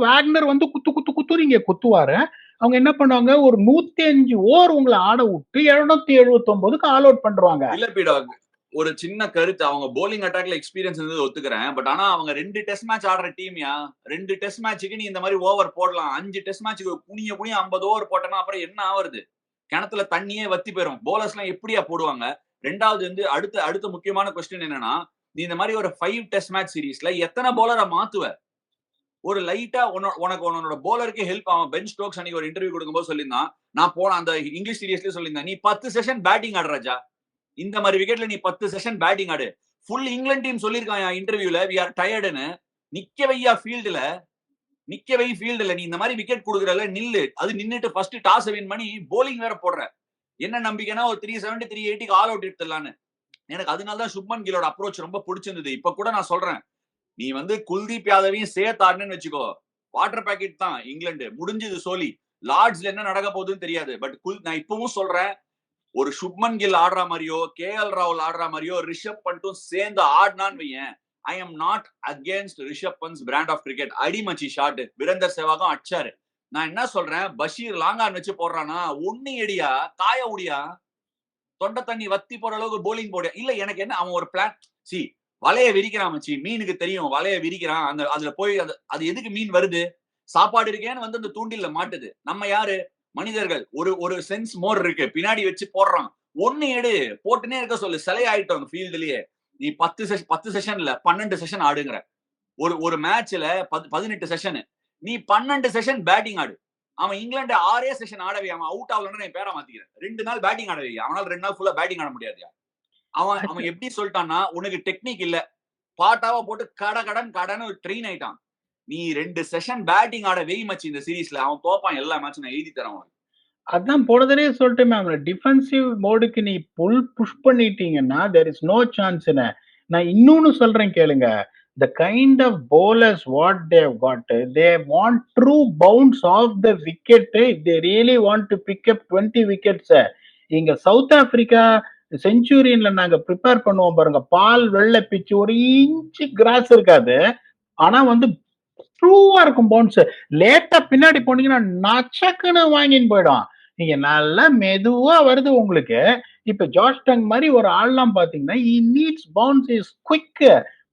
வாக்னர் வந்து குத்து நீங்க குத்துவாரு. அவங்க என்ன பண்ணுவாங்க, ஒரு 105 ஓவர் உங்களை ஆட விட்டு 779க்கு ஆல் அவுட் பண்றாங்க. இல்ல பீடாக், ஒரு சின்ன கருத்து, அவங்க போலிங் அட்டாக்ல எக்ஸ்பீரியன்ஸ் இருந்தது ஒத்துக்கிறேன். பட் ஆனா அவங்க 2 டெஸ்ட் மேட்ச் ஆடுற டீம்யா. 2 டெஸ்ட் மேட்சுக்கு நீ இந்த மாதிரி ஓவர் போடலாம். 5 டெஸ்ட் மேட்சுக்கு புனிய 50 ஓவர் போட்டனா அப்புறம் என்ன ஆவறது? கிணத்துல தண்ணியே வத்தி போயிடும். போலர்ஸ் எல்லாம் எப்படியா போடுவாங்க? ரெண்டாவது வந்து அடுத்த முக்கியமான கொஸ்டின் என்னன்னா, நீ இந்த மாதிரி ஒரு 5 டெஸ்ட் மேட்ச் சீரீஸ்ல எத்தனை போலரை மாத்துவ? ஒரு லைட்டா உனக்கு உன்னோட போலருக்கு ஹெல்ப் ஆகும். பென் ஸ்டோக்ஸ் அன்னைக்கு ஒரு இன்டர்வியூ கொடுக்கும்போது சொல்லியிருந்தான், நான் போன அந்த இங்கிலீஷ் சீரீஸ்லயே சொல்லியிருந்தேன், நீ 10 செஷன் பேட்டிங் ஆடு ராஜா, இந்த மாதிரி விக்கெட்ல நீ 10 செஷன் பேட்டிங் ஆடு. ஃபுல் இங்கிலாந்து டீம் சொல்லியிருக்கான் இன்டர்வியூல, வி ஆர் டயர்டுன்னு. நிக்க வையா ஃபீல்டுல, நீ இந்த மாதிரி விக்கெட் கொடுக்குறல நில்லு. அது நின்னுட்டு ஃபர்ஸ்ட் டாஸ் வின் பண்ணி போலிங் வேற போடுற. என்ன நம்பிக்கைனா ஒரு 370 380க்கு ஆல் அவுட் எடுத்துடலான்னு. எனக்கு அதனாலதான் சுப்மன் கில்லோட அப்ரோச் ரொம்ப பிடிச்சிருந்தது. இப்ப கூட நான் சொல்றேன், நீ வந்து குல்தீப் யாதவையும் சேர்த்து ஆடுன்னு வச்சுக்கோ, வாட்டர் பேக்கெட் தான் இங்கிலாந்து, முடிஞ்சது சோலி. லார்ட்ஸ்ல என்ன நடக்க போகுதுன்னு தெரியாது. பட் நான் இப்பவும் சொல்றேன், ஒரு சுப்மன் கில் ஆடுற மாதிரியோ, KL ராகுல் ஆடுற மாதிரியோ ரிஷப் பண்ட்டும் சேர்ந்து ஆடினான்னு வையேன், I am not against Rishabh Pant's brand of cricket. அடிமச்சி ஷாட் வீரேந்தர் சேவாகும் அடிச்சாரு. நான் என்ன சொல்றேன், பஷீர் லாங்கான் வச்சு போடுறானா, ஒண்ணு எடியா, காய உடியா, தொண்டை தண்ணி வத்தி போற அளவுக்கு போலிங் போட இல்ல. எனக்கு என்ன, அவன் ஒரு பிளான், சி வலைய விரிக்கிறான் மச்சி, மீனுக்கு தெரியும் வலைய விரிக்கிறான். அந்த அதுல போய் அது எதுக்கு மீன் வருது? சாப்பாடு இருக்கேன்னு வந்து அந்த தூண்டில்ல மாட்டுது. நம்ம யாரு? மனிதர்கள். ஒரு சென்ஸ் மோர் இருக்கு, பின்னாடி வச்சு போடுறான். ஒண்ணு எடு, போட்டுனே இருக்க சொல்லு. சிலை ஆயிட்டோம் ஃபீல்டுலயே. நீ 10 செஷன் இல்ல 12 செஷன் ஆடுங்கிற. ஒரு மேட்ச்ல 18 செஷன், நீ 12 செஷன் பேட்டிங் ஆடு. அவன் இங்கிலாந்து 6 செஷன் ஆடவே, அவன் அவுட் ஆகலன்னு நான் பேரை மாத்திக்கிறேன். 2 நாள் பேட்டிங் ஆடவே, அவனால 2 நாள் ஃபுல்லா பேட்டிங் ஆட முடியாது. அவன் எப்படி சொல்லிட்டான்னா, உனக்கு டெக்னிக் இல்ல, பாட்டாவா போட்டு கடன்னு ட்ரெயின் ஆயிட்டான். நீ 2 செஷன் பேட்டிங் ஆட வெய் மச்சி இந்த சீரீஸ்ல, அவன் தோப்பான் எல்லா மேட்சும். நான் எழுதி தரேன். அதான் போனதே சொல்லிட்டேன் மேம், டிஃபென்சிவ் மோடுக்கு நீ புஷ் பண்ணிட்டீங்கன்னா there is no chance. நான் இன்னொன்னு சொல்றேன் கேளுங்க, the kind of bowlers what they have got, they want true bounce off the wicket if they really want to pick up 20 wickets. இங்க சவுத் ஆப்பிரிக்கா செஞ்சுரியன்ல நாங்க prepare பண்ணுவோம் பாருங்க, பால் வெள்ளை பிச்சு, ஒரு இன்ச்சு கிராஸ் இருக்காது, ஆனா வந்து ட்ரூவா இருக்கும் பவுன்ஸ். லேட்டா பின்னாடி போனீங்கன்னா நச்சக்குன்னு வாங்கின்னு போயிடும். நீங்க நல்லா மெதுவா வருது உங்களுக்கு. இப்ப ஜார்ஜ் டங் மாதிரி ஒரு ஆள்லாம் பாத்தீங்கன்னா, he needs bounce is quick.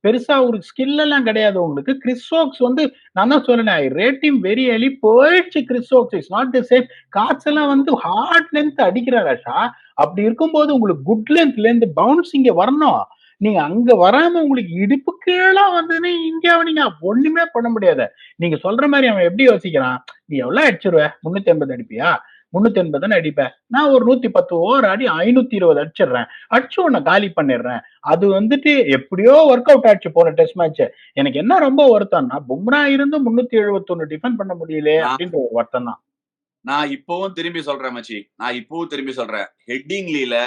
பெருசா ஒரு ஸ்கில் எல்லாம் கிடையாது உங்களுக்கு. கிறிஸ் ஓக்ஸ் வந்து நான் தான் சொன்னேன், I rate him very highly. போயிடுச்சு Chris Woakes, is not the same. காட்ஸ் எல்லாம் வந்து ஹார்ட் லென்த் அடிக்கிறாராஷா. அப்படி இருக்கும்போது உங்களுக்கு குட் லென்த்ல இருந்து பவுன்ஸ் இங்க வரணும். நீங்க அங்க வராம உங்களுக்கு இடுப்பு கீழே வந்ததுன்னு இந்தியாவை நீங்க ஒண்ணுமே பண்ண முடியாது. நீங்க சொல்ற மாதிரி அவன் எப்படி யோசிக்கிறான், நீ எவ்வளவு அடிச்சிருவ, 350 அடிப்பியா, 380 அடிப்பேன், நான் ஒரு 110 ஓவர் ஆடி 520 அடிச்சிடுறேன், அடிச்சு உன்னை காலி பண்ணிடுறேன். அது வந்துட்டு எப்படியோ ஒர்க் அவுட் ஆச்சு போன டெஸ்ட் மேட்ச். எனக்கு என்ன ரொம்ப வருத்தம்னா, பும்ரா இருந்து 371 டிஃபெண்ட் பண்ண முடியல அப்படின்ற ஒரு வருத்தம் தான். நான் இப்பவும் திரும்பி சொல்றேன் மச்சி, ஹெட்டிங்லில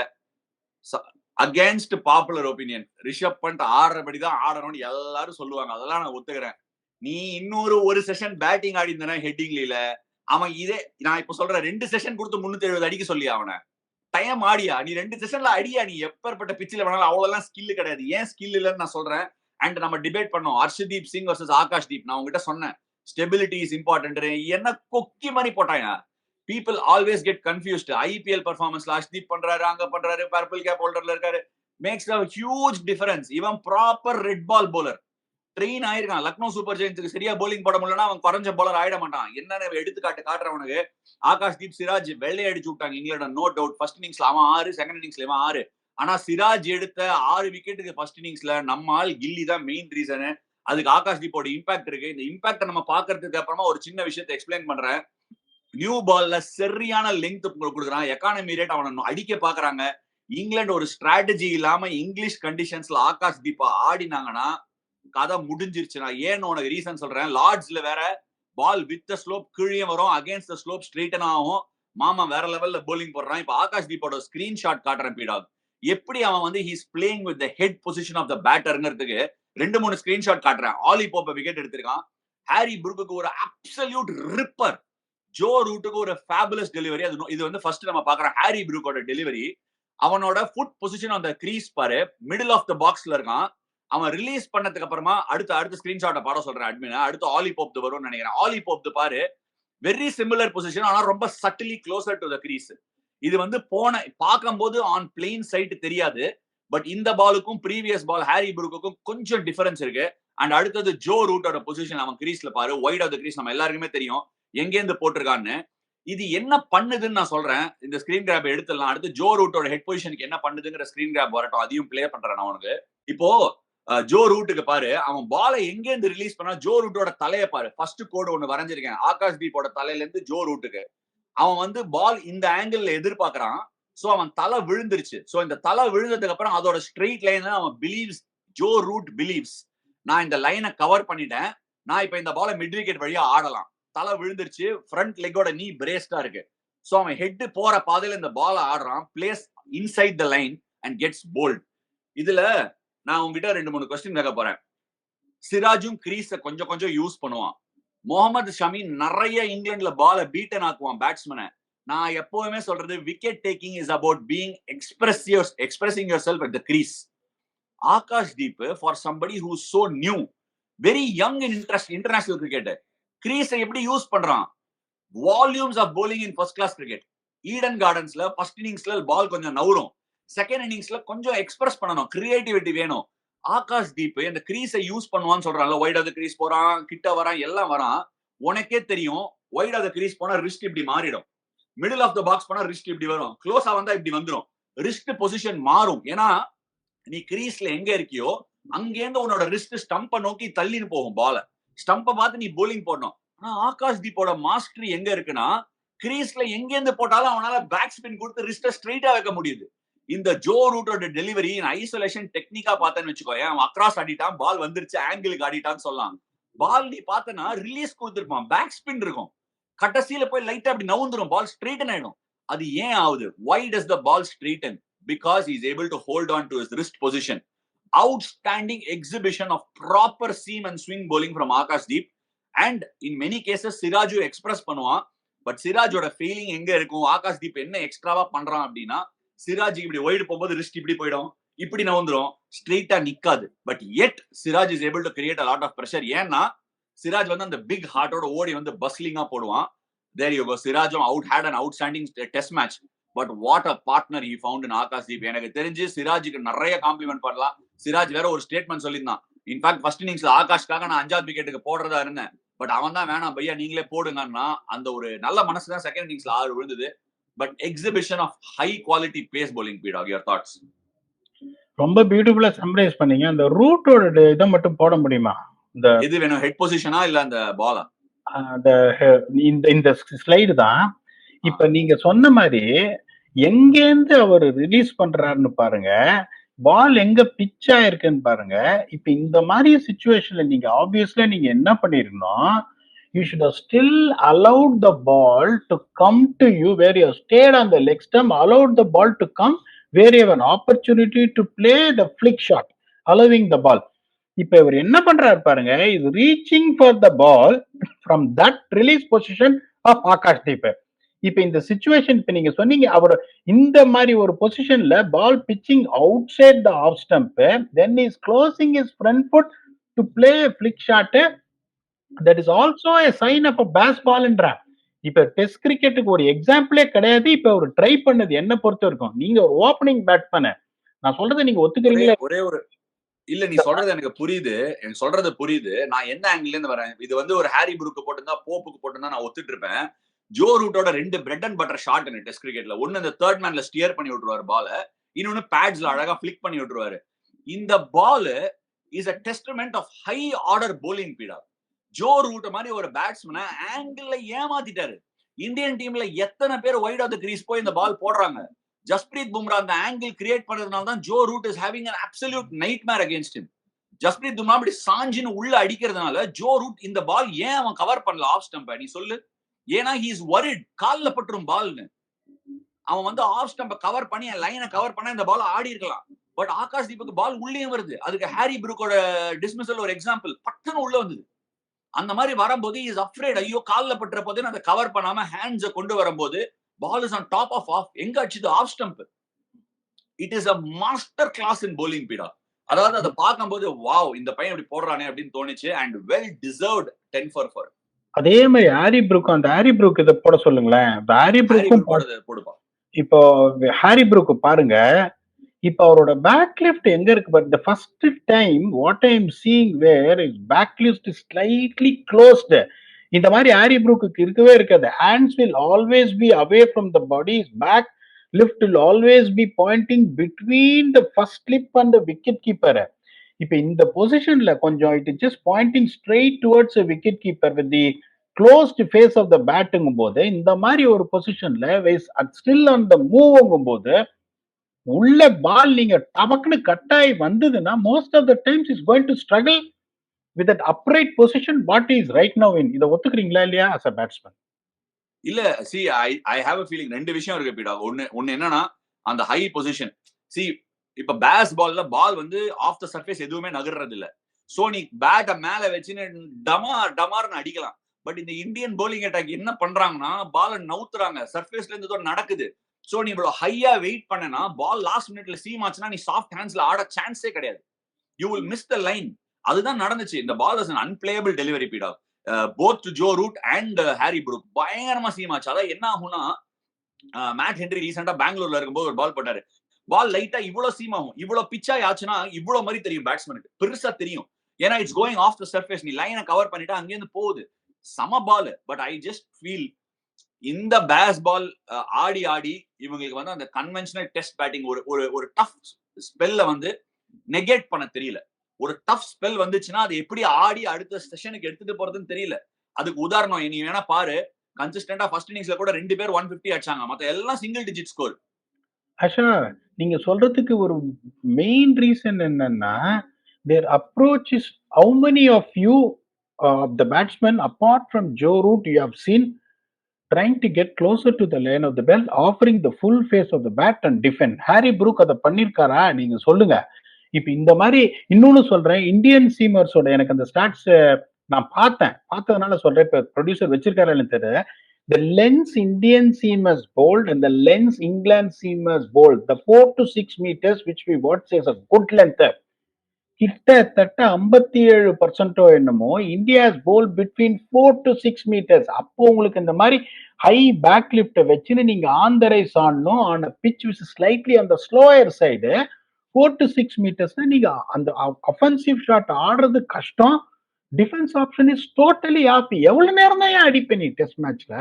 against popular opinion, Rishabh Pant ஆடுறபடிதான் ஆடணும்னு எல்லாரும் சொல்லுவாங்க. அதெல்லாம் நான் ஒத்துக்கிறேன். நீ ஒரு செஷன் பேட்டிங் ஆடி இருந்தா ஹெட்டிங்லில, அவன் இதே நான் இப்ப சொல்றேன் 2 செஷன் கொடுத்து 370 அடிக்க சொல்லி அவனை டைம் ஆடியா, நீ 2 செஷன்ல அடியா. நீ எப்பேற்பட்ட பிச்சில வேணாலும், அவ்வளவு ஸ்கில் கிடையாது. ஏன் ஸ்கில் இல்லைன்னு நான் சொல்றேன். அண்ட் நம்ம டிபேட் பண்ணோம், ஹர்ஷதீப் சிங் வர்சஸ் ஆகாஷ் தீப். நான் உங்ககிட்ட சொன்னேன் ஸ்டெபிலிட்டி இஸ் இம்பார்ட்டன்ட். என்ன கொக்கி மாதிரி போட்டாங்க. people always get confused. IPL performance Ashdeep பண்றாரு, அங்க பண்றாரு, பர்பிள் கேப் ஹோல்டர்ல இருக்காரு, makes a huge difference. இவன் proper red ball bowler, train ஆயிருக்கான். லக்னோ சூப்பர் ஜெயின்ஸுக்கு சரியா போலிங் போட முடியலன்னா அவன் குறைஞ்ச போலர் ஆயிட மாட்டான். என்னன்னு எடுத்துக்காட்டு காட்டுறவனுக்கு ஆகாஷ் தீப் சிராஜ் வெள்ளை அடிச்சு விட்டாங்க இங்கிலாந்து, நோ டவுட். ஃபர்ஸ்ட் இன்னிங்ஸ்ல அவன் 6, செகண்ட் இன்னிங்ஸ்ல இவன் 6. ஆனா சிராஜ் எடுத்த 6 விக்கெட்டுக்கு ஃபர்ஸ்ட் இன்னிங்ஸ்ல நம்ம ஆள் கில்லி தான் மெயின் ரீசனு. அதுக்கு ஆகாஷ் தீப்போட இம்பாக்ட் இருக்கு. இந்த இம்பாக்ட நம்ம பாக்குறதுக்கு அப்புறமா ஒரு சின்ன விஷயத்தை எக்ஸ்பிளைன் பண்றேன். நியூ பால்ல சரியான லெங்த் கொடுக்குறான். எக்கானமி ரேட் அவனை அடிக்க பாக்குறாங்க. இங்கிலாந்து ஒரு ஸ்ட்ராட்டஜி இல்லாம இங்கிலீஷ் கண்டிஷன்ஸ்ல ஆகாஷ் தீபா ஆடினாங்கன்னா கதை முடிஞ்சிருச்சு. நான் ஏன்னு உனக்கு ரீசன் சொல்றேன். லார்ட்ஸ்ல வேற பால் வித் த ஸ்லோப் கீழே வரும், அகைன்ஸ்ட் த ஸ்லோப் ஸ்ட்ரெயிட்டன் ஆகும். மாமா வேற லெவல்ல போலிங் போடுறான். இப்ப ஆகாஷ் தீப்போட ஸ்கிரீன்ஷாட் காட்டுறேன் பீடாக். எப்படி அவன் வந்து he's playing with the head position of the பேட்டர்ங்கிறதுக்கு 2-3 ஸ்கிரீன்ஷாட் காட்டுறேன். ஆலி போப்ப விக்கெட் எடுத்திருக்கான். ஹாரி புரூக்கு ஒரு அப்சல்யூட் ரிப்பர். ஜோ ரூட்டுக்கு ஒரு ஃபேபுலஸ் டெலிவரி. இது வந்து ஃபர்ஸ்ட் நம்ம பாக்குறோம் ஹாரி புரூக்கோட டெலிவரி. அவனோட ஃபுட் பொசிஷன் அந்த கிரீஸ் பாரு, மிடில் ஆஃப் த பாக்ஸ்ல இருக்கான். அவன் ரிலீஸ் பண்ணதுக்கு அப்புறமா அடுத்த ஸ்கிரீன்ஷாட்டை பாட சொல்றேன் அட்மின். அடுத்து ஆலி போப் வரும்னு நினைக்கிறேன். ஆலி போப் பாரு, வெரி சிமிலர் பொசிஷன், ஆனா ரொம்ப சட்டிலி க்ளோசர் டு த கிரீஸ். இது வந்து பார்க்கும்போது ஆன் பிளெயின் சைட் தெரியாது. பட் இந்த பாலுக்கும் ப்ரீவியஸ் பால் ஹாரி புரூக்குக்கும் கொஞ்சம் டிஃபரன்ஸ் இருக்கு. அண்ட் அடுத்தது ஜோ ரூட்டோட பொசிஷன் அவன் கிரீஸ்ல பாரு, வைட் ஆஃப் த கிரீஸ் நம்ம எல்லாருக்குமே தெரியும் எங்கேருந்து போட்டிருக்கான்னு. இது என்ன பண்ணுதுன்னு நான் சொல்றேன். இந்த ஸ்கிரீன் கிராப் எடுத்துடலாம். அடுத்து ஜோ ரூட்டோட ஹெட் பொசிஷனுக்கு என்ன பண்ணுதுங்கிற ஸ்கிரீன் கிராப் வரட்டும், அதையும் பிளே பண்றேன் நான் உனக்கு. இப்போ ஜோ ரூட்டுக்கு பாரு, அவன் பாலை எங்கேருந்து ரிலீஸ் பண்ணா ஜோ ரூட்டோட தலையை பாரு. ஃபர்ஸ்ட் கோடு ஒன்னு வரைஞ்சிருக்கேன். ஆகாஷ் தீப்போட தலையில இருந்து ஜோ ரூட்டுக்கு. அவன் வந்து பால் இந்த ஆங்கிள் எதிர்பார்க்கறான். சோ அவன் தலை விழுந்துருச்சு. சோ இந்த தலை விழுந்ததுக்கு அப்புறம் அதோட ஸ்ட்ரெயிட் லைன் அவன் பிலீவ்ஸ், ஜோ ரூட் பிலீவ்ஸ், நான் இந்த லைனை கவர் பண்ணிட்டேன், நான் இப்ப இந்த பாலை மிட் விக்கெட் வழியா ஆடலாம். தலை விழுந்துருச்சு, ஃப்ரண்ட் லெக்கோட நீ பிரேஸ்டா இருக்கு. சோ அவன் ஹெட் போற பாதையில இந்த பாலை ஆடுறான். Plays inside the line and gets bowled. இதுல நான் உங்ககிட்ட 2-3 கொஸ்டின் கேட்க போறேன். சிராஜும் கிரீஸ கொஞ்சம் யூஸ் பண்ணுவான். முகமது ஷமி நிறைய இங்கிலாந்துல பாலை பீட்டன் ஆக்குவான் பேட்ஸ்மேனை. நான் எப்பவுமே சொல்றது wicket taking is about being expressing yourself at the crease. Akash Deep for somebody who so new, very young in international cricket, கிரீஸை எப்படி யூஸ் பண்றான்? Volumes of bowling in first class cricket. Eden கார்டன்ஸ்ல first இன்னிங்ஸ்ல ball கொஞ்சம் நவுரும், second இன்னிங்ஸ்ல கொஞ்சம் express பண்ணணும், creativity வேணும். ஆகாஷ் தீப் இந்த கிரீஸை யூஸ் பண்ணுவான்னு சொல்றாங்க. வைட் ஆஃப் த கிரீஸ் போறான், கிட்ட வரான், எல்லாம் வரான். உனக்கே தெரியும் வைட் ஆஃப் த கிரீஸ் போனா ரிஸ்ட் இப்படி மாறிடும், மிடில் ஆஃப் த பாக்ஸ் போனா ரிஸ்ட் இப்படி வரும், க்ளோஸா வந்தா இப்படி வந்துடும், ரிஸ்ட் பொசிஷன் மாறும். ஏன்னா நீ கிரீஸ்ல எங்க இருக்கியோ அங்கேருந்து உன்னோட ரிஸ்ட் ஸ்டம்பை நோக்கி தள்ளின்னு போகும் பால. ஸ்டம்பை பார்த்து நீ போலிங் போடணும். ஆனா ஆகாஷ் தீப்போட மாஸ்டரி எங்க இருக்குன்னா, கிரீஸ்ல எங்கேருந்து போட்டாலும் அவனால பேக் ஸ்பின் கொடுத்து ரிஸ்ட ஸ்ட்ரெயிட்டா வைக்க முடியுது. இந்த ஜோ ரூட்டோட டெலிவரி ஐசோலேஷன் டெக்னிக்கா பார்த்தேன்னு வச்சுக்கோ, அவன் அக்ராஸ் ஆடிட்டான், பால் வந்துருச்சு, ஆங்கிளுக்கு ஆடிட்டான்னு சொல்லலாம். பால் நீ பார்த்தனா ரிலீஸ் கொடுத்துருப்பான், பேக் ஸ்பின் இருக்கும், கடைசியில போய் லைட்டா அப்படி நவுந்துரும், பால் ஸ்ட்ரெயிட்டன் ஆயிடும். அது ஏன் ஆகுது? why does the ball straighten? Because he is able to hold on to his wrist position. Outstanding exhibition of proper seam and swing bowling from Akash Deep. And in many cases Siraj express பண்ணுவான். But சிராஜோட failing எங்க இருக்கும்? ஆகாஷ் தீப் என்ன எக்ஸ்ட்ராவா பண்றான் அப்படின்னா, சிராஜ் இப்படி wide போகும்போது wrist இப்படி போயிடும், இப்படி நவுந்துரும், ஸ்ட்ரெயிட்டா நிக்காது. But yet Siraj is able to create a lot of pressure. ஏன்னா சிராஜ் வந்து அந்த பிக் ஹார்ட்டோட ஓடி வந்து பஸ்லிங்கா போடுவான். There you go. சிராஜும் had an outstanding test match. But what a partner he found in Akash Deep. எனக்கு தெரிஞ்சு சிராஜுக்கு நிறைய காம்ப்ளிமெண்ட் பண்ணலாம். சிராஜ் வேற ஒரு ஸ்டேட்மெண்ட் சொல்லியிருந்தான். இன்ஃபேக்ட் ஃபர்ஸ்ட் இன்னிங்ஸ்ல ஆகாஷ்காக நான் 5வது விக்கெட்டுக்கு போடுறதா இருந்தேன், பட் அவன் தான் வேணாம் பையா நீங்களே போடுங்கன்னா, அந்த ஒரு நல்ல மனசு தான் செகண்ட் இன்னிங்ஸ்ல 6 விழுந்தது. But exhibition of high quality pace bowling. பீடாக், யுவர் தாட்ஸ்? ரொம்ப பியூட்டிஃபுல்லா சம்மரைஸ் பண்ணீங்க. அந்த ரூட்டோட இதை மட்டும் போட முடியுமா? இந்த எது வேணும், ஹெட் பொசிஷனா இல்ல அந்த பாலா? இந்த ஸ்லைடு தான். இப்ப நீங்க சொன்ன மாதிரி எங்கேருந்து அவர் ரிலீஸ் பண்றாருன்னு பாருங்க, பால் எங்க பிச் ஆயிருக்குன்னு பாருங்க. இப்ப இந்த மாதிரி சிச்சுவேஷன்ல நீங்க ஆப்வியஸ்லி நீங்க என்ன பண்ணிருக்கணும், you should have still allowed the ball to come to you where you have stayed on the leg stump, allowed the ball to come where you have an opportunity to play the flick shot, allowing the ball. இப்ப இவர் என்ன பண்றாரு பாருங்க, is reaching for the ball from that release position of Akash Deep. இப்ப இந்த situation இப்ப நீங்க சொன்னீங்க, அவர் இந்த மாதிரி ஒரு பொசிஷன்ல ball pitching outside the off stump, then he is closing his front foot to play a flick shot. That is also a sign of a baseball என்ற. இப்ப டெஸ்ட் கிரிக்கெட்டுக்கு ஒரு எக்ஸாம்பிளே கிடையாது. இப்ப அவர் ட்ரை பண்ணது என்ன பொறுத்த இருக்கும், நீங்க ஒரு ஓப்பனிங் பேட்ஸ்மேன், நான் சொல்றதை நீங்க ஒத்துக்கிறீங்களா? ஒரே ஒரு இல்ல, நீ சொல்றது எனக்கு புரியுது, எனக்கு சொல்றது புரியுது. நான் என்ன ஆங்கிள் இருந்து வரேன், இது வந்து ஒரு ஹாரி புரூக்கு போட்டிருந்தா, போப்புக்கு போட்டிருந்தா நான் ஒத்துட்டு இருப்பேன். ஜோ ரூட்டோட 2 bread and butter shot test கிரிக்கெட்ல. ஒன்னு இந்த தேர்ட் மேன்ல ஸ்டியர் பண்ணி விட்டுருவாரு பால, இன்னொன்னு பேட்ஸ்ல அழகா பிளிக் பண்ணி விட்டுருவாரு. இந்த ball is a testament of high order bowling பீடா. ஜோ ரூட் மாதிரி ஒரு பேட்ஸ்மேனை ஆங்கிள் ஏமாத்திட்டாரு. இந்தியன் டீம்ல எத்தனை பேர் வைட் ஆஃப் த கிரீஸ் போய் இந்த பால் போடுறாங்க. ஜஸ்பிரீத் பும்ரா அந்த ஆங்கிள் கிரியேட் பண்ணதுனால தான் Joe Root is having an absolute nightmare against him. Jasprit Bumrah அப்படி சாஞ்சின்னு உள்ள அடிக்கிறதுனால ஜோ ரூட் இந்த பால் ஏன் அவன் கவர் பண்ணல ஆஃப் ஸ்டம்பை நீ சொல்லு. ஏன்னா he is worried கால்ல பட்டுரும் பால்னு. அவன் வந்து ஆஃப் ஸ்டம்பை கவர் பண்ணி லைனை கவர் பண்ண இந்த பால் ஆடி இருக்கலாம். பட் ஆகாஷ் தீபக்கு பால் உள்ளே வருது. அதுக்கு ஹாரி ப்ரூக்கோட டிஸ்மிசல் ஒரு எக்ஸாம்பிள். பட்டுன்னு உள்ள வந்தது. அந்த மாதிரி வரும்போது இஸ் அஃப்ரேட். ஐயோ கால்ல பட்டுற போது அதை கவர் பண்ணாம ஹேண்ட்ஸை கொண்டு வரும்போது ball is on top of off. எங்க அடிச்சது off stump. It is a master class in bowling பீடா. அதாவது அதை பார்க்கும்போது வாவ் இந்த பையன் இப்படி போடுறானே அப்படின்னு தோணுச்சு. And well deserved 10 for 4. அதே மாதிரி ஹாரி ப்ரூக், அந்த ஹாரி ப்ரூக் இதை போட சொல்லுங்களேன். ஹாரி ப்ரூக்கும் போடுப்பா. இப்போ ஹாரி ப்ரூக் பாருங்க, இப்ப அவரோட பேக் லிஃப்ட் எங்க இருக்கு பாரு. the first time what I am seeing where his back lift is slightly closed. இந்த மாதிரி ஹாரி ப்ரூக்கு இருக்கவே இருக்காது. hands will always be away from the body. His back lift will always be pointing between the first slip and the wicket keeper. இப்ப இந்த பொசிஷன்ல கொஞ்சம் it is just pointing straight towards a wicket keeper with the closed face of the batங்கும் போது, இந்த மாதிரி ஒரு பொசிஷன்ல still on the moveங்கும் போது உள்ள பால் நீங்க டபக்குன்னு கட்டாய் வந்ததுன்னா most of the times is going to struggle with that upright position what he is right now in. இத ஒத்துக்கிறீங்களா இல்லையா as a batsman? இல்ல see I have a feeling ரெண்டு விஷயம் இருக்கு பீடா. ஒன்னு என்னன்னா அந்த ஹை பொசிஷன். see இப்ப பேஸ் பால்ல பால் வந்து ஆஃப் த சர்ஃபேஸ் எதுவுமே நகர்றது இல்ல. சோ நீ பேட்டை மேல வச்சுன்னு டமார்னு அடிக்கலாம். பட் இந்த இந்தியன் bowling அட்டாக் என்ன பண்றாங்கன்னா பாலை நவுத்துறாங்க. சர்ஃபேஸ்ல இருந்து நடக்குது. சோ நீ இவ்வளவு ஹையா வெயிட் பண்ணனா பால் லாஸ்ட் மினிட்ல சீம் ஆச்சுன்னா நீ சாஃப்ட் ஹேண்ட்ஸ்ல ஆட சான்ஸே கிடையாது. You will miss the line. அதுதான் நடந்துச்சு. இந்த ball is an unplayable delivery பீடா. Both to Joe Root and Harry Brook பயங்கரமா சீம் ஆச்சு. அதான் என்ன ஆகும்னா மேட் ஹென்ரி ரீசெண்டா பெங்களூர்ல இருக்கும்போது ஒரு பால் போட்டாரு. பால் லைட்டா இவ்வளவு சீம் ஆகும். இவ்வளவு பிச்சா ஆச்சுன்னா இவ்வளவு மாதிரி தெரியும் பேட்ஸ்மேனுக்கு. பெருசா தெரியும். ஏன்னா it's going off the surface. நீ லைனை கவர் பண்ணிட்டு அங்கேருந்து போகுது. Some ball. But I just feel இந்த பேஸ் பால் ஆடி ஆடி இவங்களுக்கு வந்து அந்த கன்வென்ஷனல் டெஸ்ட் பேட்டிங் ஒரு டஃப் ஸ்பெல்ல வந்து நெகேட் பண்ண தெரியல. ஒரு டஃப் ஸ்பெல் வந்துச்சுன்னா அது எப்படி ஆடி அடுத்த செஷனுக்கு எடுத்துட்டு போறதுன்னு தெரியல. அதுக்கு உதாரணம் நீ வேணா பாரு. கன்சிஸ்டன்டா ஃபர்ஸ்ட் இன்னிங்ஸ்ல கூட 2 பேர் 150 அடிச்சாங்க. மத்த எல்லாம் சிங்கிள் டிஜிட் ஸ்கோர். ஆஷா, நீங்க சொல்றதுக்கு ஒரு மெயின் ரீசன் என்னன்னா their approach is how many of you of the batsmen apart from Joe Root you have seen trying to get closer to the lane of the ball, offering the full face of the bat and defend. Harry Brook அதை பண்ணிருக்காரா நீங்க சொல்லுங்க. இப்ப இந்த மாதிரி இன்னொன்னு சொல்றேன். Indian சீமர்ஸோட எனக்கு அந்த ஸ்டாட்ஸ் நான் பார்த்ததுனால சொல்றேன். இப்ப ப்ரொடியூசர் வச்சிருக்காருன்னு தெரியல. The lens Indian seamers bowled and the lens England seamers bowled, the 4 to 6 meters which we what says a good length, கிட்டத்தட்ட 57% என்னமோ India's pole between 4 to 6 meters. அப்போ உங்களுக்கு இந்த மாதிரி ஹை பேக் லிப்ட வச்சுன்னு நீங்க ஆன் த ரைஸ் ஆடணும். ஆன் பிச் விச் ஸ்லைட்லி அந்த ஸ்லோயர் சைடு 4 to 6 மீட்டர்ஸ்னா நீங்க அந்த அஃபென்சிவ் ஷாட் ஆடுறது கஷ்டம். Defence option is totally off. எவ்வளவு நேரம் தான் அடிப்பேன் நீ டெஸ்ட் மேட்ச்ல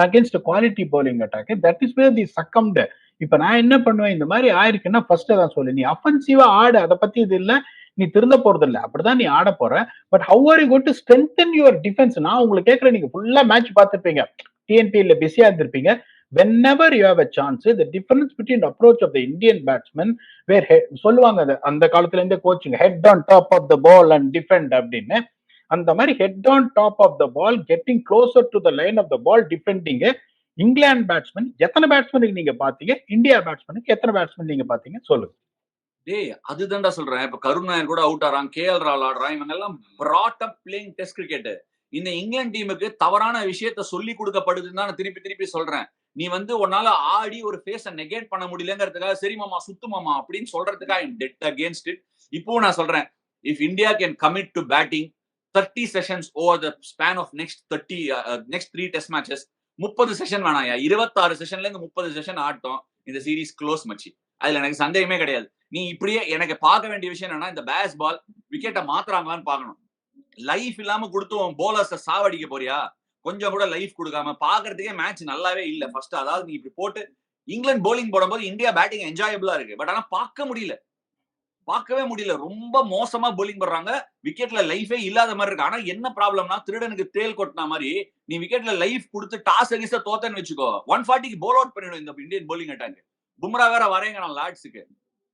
against quality bowling attack. That is where the succumbed. இப்ப நான் என்ன பண்ணுவேன், இந்த மாதிரி ஆயிருக்குன்னா ஃபர்ஸ்ட் தான் சொல்லு, நீ அஃபென்சிவா ஆடு. அதை பத்தி இது இல்ல, நீ திருந்த போறது இல்ல, அப்படிதான் நீ ஆட போற. But how are you going to strengthen your defence? நான் உங்களுக்கு கேட்கறேன். நீங்க ஃபுல்லா மேட்ச் பார்த்திருப்பீங்க, டிஎன்பிஎல்ல பிஸியா இருந்திருப்பீங்க. whenever you have a chance, the difference between the approach of the Indian batsmen where சொல்லுவாங்க அந்த காலத்துல இருந்தே coaching head on top of the ball and defend அப்படின்னு. அந்த மாதிரி head on top of the ball, getting closer to the line of the ball, defending. England batsman எத்தனை பேட்ஸ்மேனுக்கு நீங்க பாத்தீங்க? இந்தியா பேட்ஸ்மேனுக்கு எத்தனை பேட்ஸ்மேன் நீங்க பாத்தீங்க சொல்லுங்க. டேய் அதுதான்டா சொல்றேன். இப்ப கருண் நாயர் கூட அவுட் ஆறான், கேஎல் ராகுல் ஆடுறான். இவங்க எல்லாம் brought up playing test cricket. இந்த இங்கிலாந்து டீமுக்கு தவறான விஷயத்த சொல்லி கொடுக்கப்படுதுன்னு தான் நான் திருப்பி சொல்றேன். நீ வந்து உன்னால ஆடி ஒரு ஃபேஸ நெகேட் பண்ண முடியலங்கிறதுக்காக சரி மாமா சுத்து மாமா அப்படின்னு சொல்றதுக்காக I am dead against it. இப்போ நான் சொல்றேன், if India can commit to batting 30 sessions over the span of next 3 test matches, 30 session வேணாயா, 26 செஷன்ல இருந்து 30 செஷன் ஆட்டம், இந்த சீரீஸ் க்ளோஸ் மச்சி. அதுல எனக்கு சந்தேகமே கிடையாது. நீ இப்படியே எனக்கு பார்க்க வேண்டிய விஷயம் என்னன்னா, இந்த பேஸ் பால் விக்கெட்டை மாத்துறாங்களான்னு பார்க்கணும். லைஃப் இல்லாம கொடுத்து உன் போலர்ஸ சாவடிக்க போறியா? கொஞ்சம் கூட லைஃப் கொடுக்காம பாக்குறதுக்கே மேட்ச் நல்லாவே இல்ல ஃபர்ஸ்ட். அதாவது நீ இப்படி போட்டு இங்கிலாந்து போலிங் போடும்போது இந்தியா பேட்டிங் என்ஜாயபிளா இருக்கு. பட் ஆனா பார்க்க முடியல. பார்க்கவே முடியல. ரொம்ப மோசமா bowling பண்றாங்க. விக்கெட்ல லைஃபே இல்லாத மாதிரி இருக்கு. ஆனா என்ன ப்ராப்ளம்னா, திருடனுக்கு தேள் கொட்டின மாதிரி நீ விக்கெட்ல லைஃப் கொடுத்து டாஸ் அடிச்சா தோத்தேன்னு வச்சுக்கோ, 140க்கு போல் அவுட் பண்ணிடும் இந்த இந்தியன் bowling அட்டாக். பும்ரா வேற வரேங்கிறான் லார்ட்ஸுக்கு.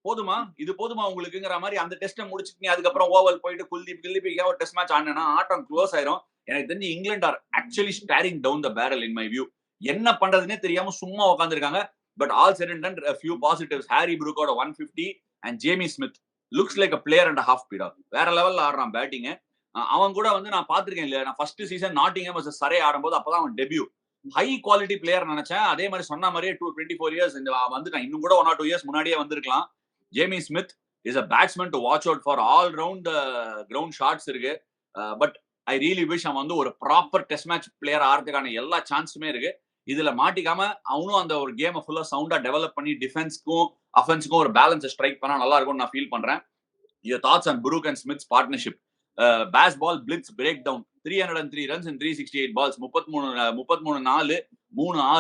போதுமா, இது போதுமா உங்களுக்குங்கிற மாதிரி அந்த டெஸ்ட்டை முடிச்சுட்டு நீ அதுக்கப்புறம் ஓவல் போயிட்டு குல்தீப் ஒரு டெஸ்ட் மேட்ச் ஆடினா ஆட்டம் க்ளோஸ் ஆயிரும். எனக்கு தெரிஞ்சு இங்கிலாந்து are actually staring down the barrel in my view. என்ன பண்றதுன்னே தெரியாம சும்மா உட்காந்துருக்காங்க. But all set and done a few positives. Harry ப்ரூக்கோட 150 and Jamie Smith looks like a player and a half பீடா. வேற லெவல்ல ஆடுறான் பேட்டிங். அவன் கூட வந்து நான் பாத்திருக்கேன் இல்லையா, நான் ஃபர்ஸ்ட் சீசன் நாட்டிங்ஹாம் வர்சஸ் சரே ஆடும்போது அப்பதான் அவன் டெபியூ. ஹை குவாலிட்டி பிளேயர் நினைச்சேன். அதே மாதிரி சொன்ன மாதிரியே 24 இயர்ஸ் வந்துட்டான். இன்னும் கூட 1 or 2 இயர்ஸ் முன்னாடியே வந்திருக்கலாம். Jamie Smith is a batsman to watch out for. all round ground shots இருக்கு. பட் ஐ ரியலி விஷ் அவன் வந்து ஒரு ப்ராப்பர் டெஸ்ட் மேட்ச் பிளேயர் ஆகிறதுக்கான எல்லா சான்ஸுமே இருக்கு. இதுல மாட்டிக்காம அவனும் அந்த ஒரு கேமை ஃபுல்லா சவுண்டா டெவலப் பண்ணி டிஃபென்ஸ்க்கும் அஃபென்ஸ்க்கும் ஒரு பேலன்ஸ் ஸ்ட்ரைக் பண்ணா நல்லா இருக்கும்னு நான் ஃபீல் பண்றேன். Your thoughts on Brook and Smith's partnership? Bass ball blitz breakdown 303 runs in 368 balls. 33 4 3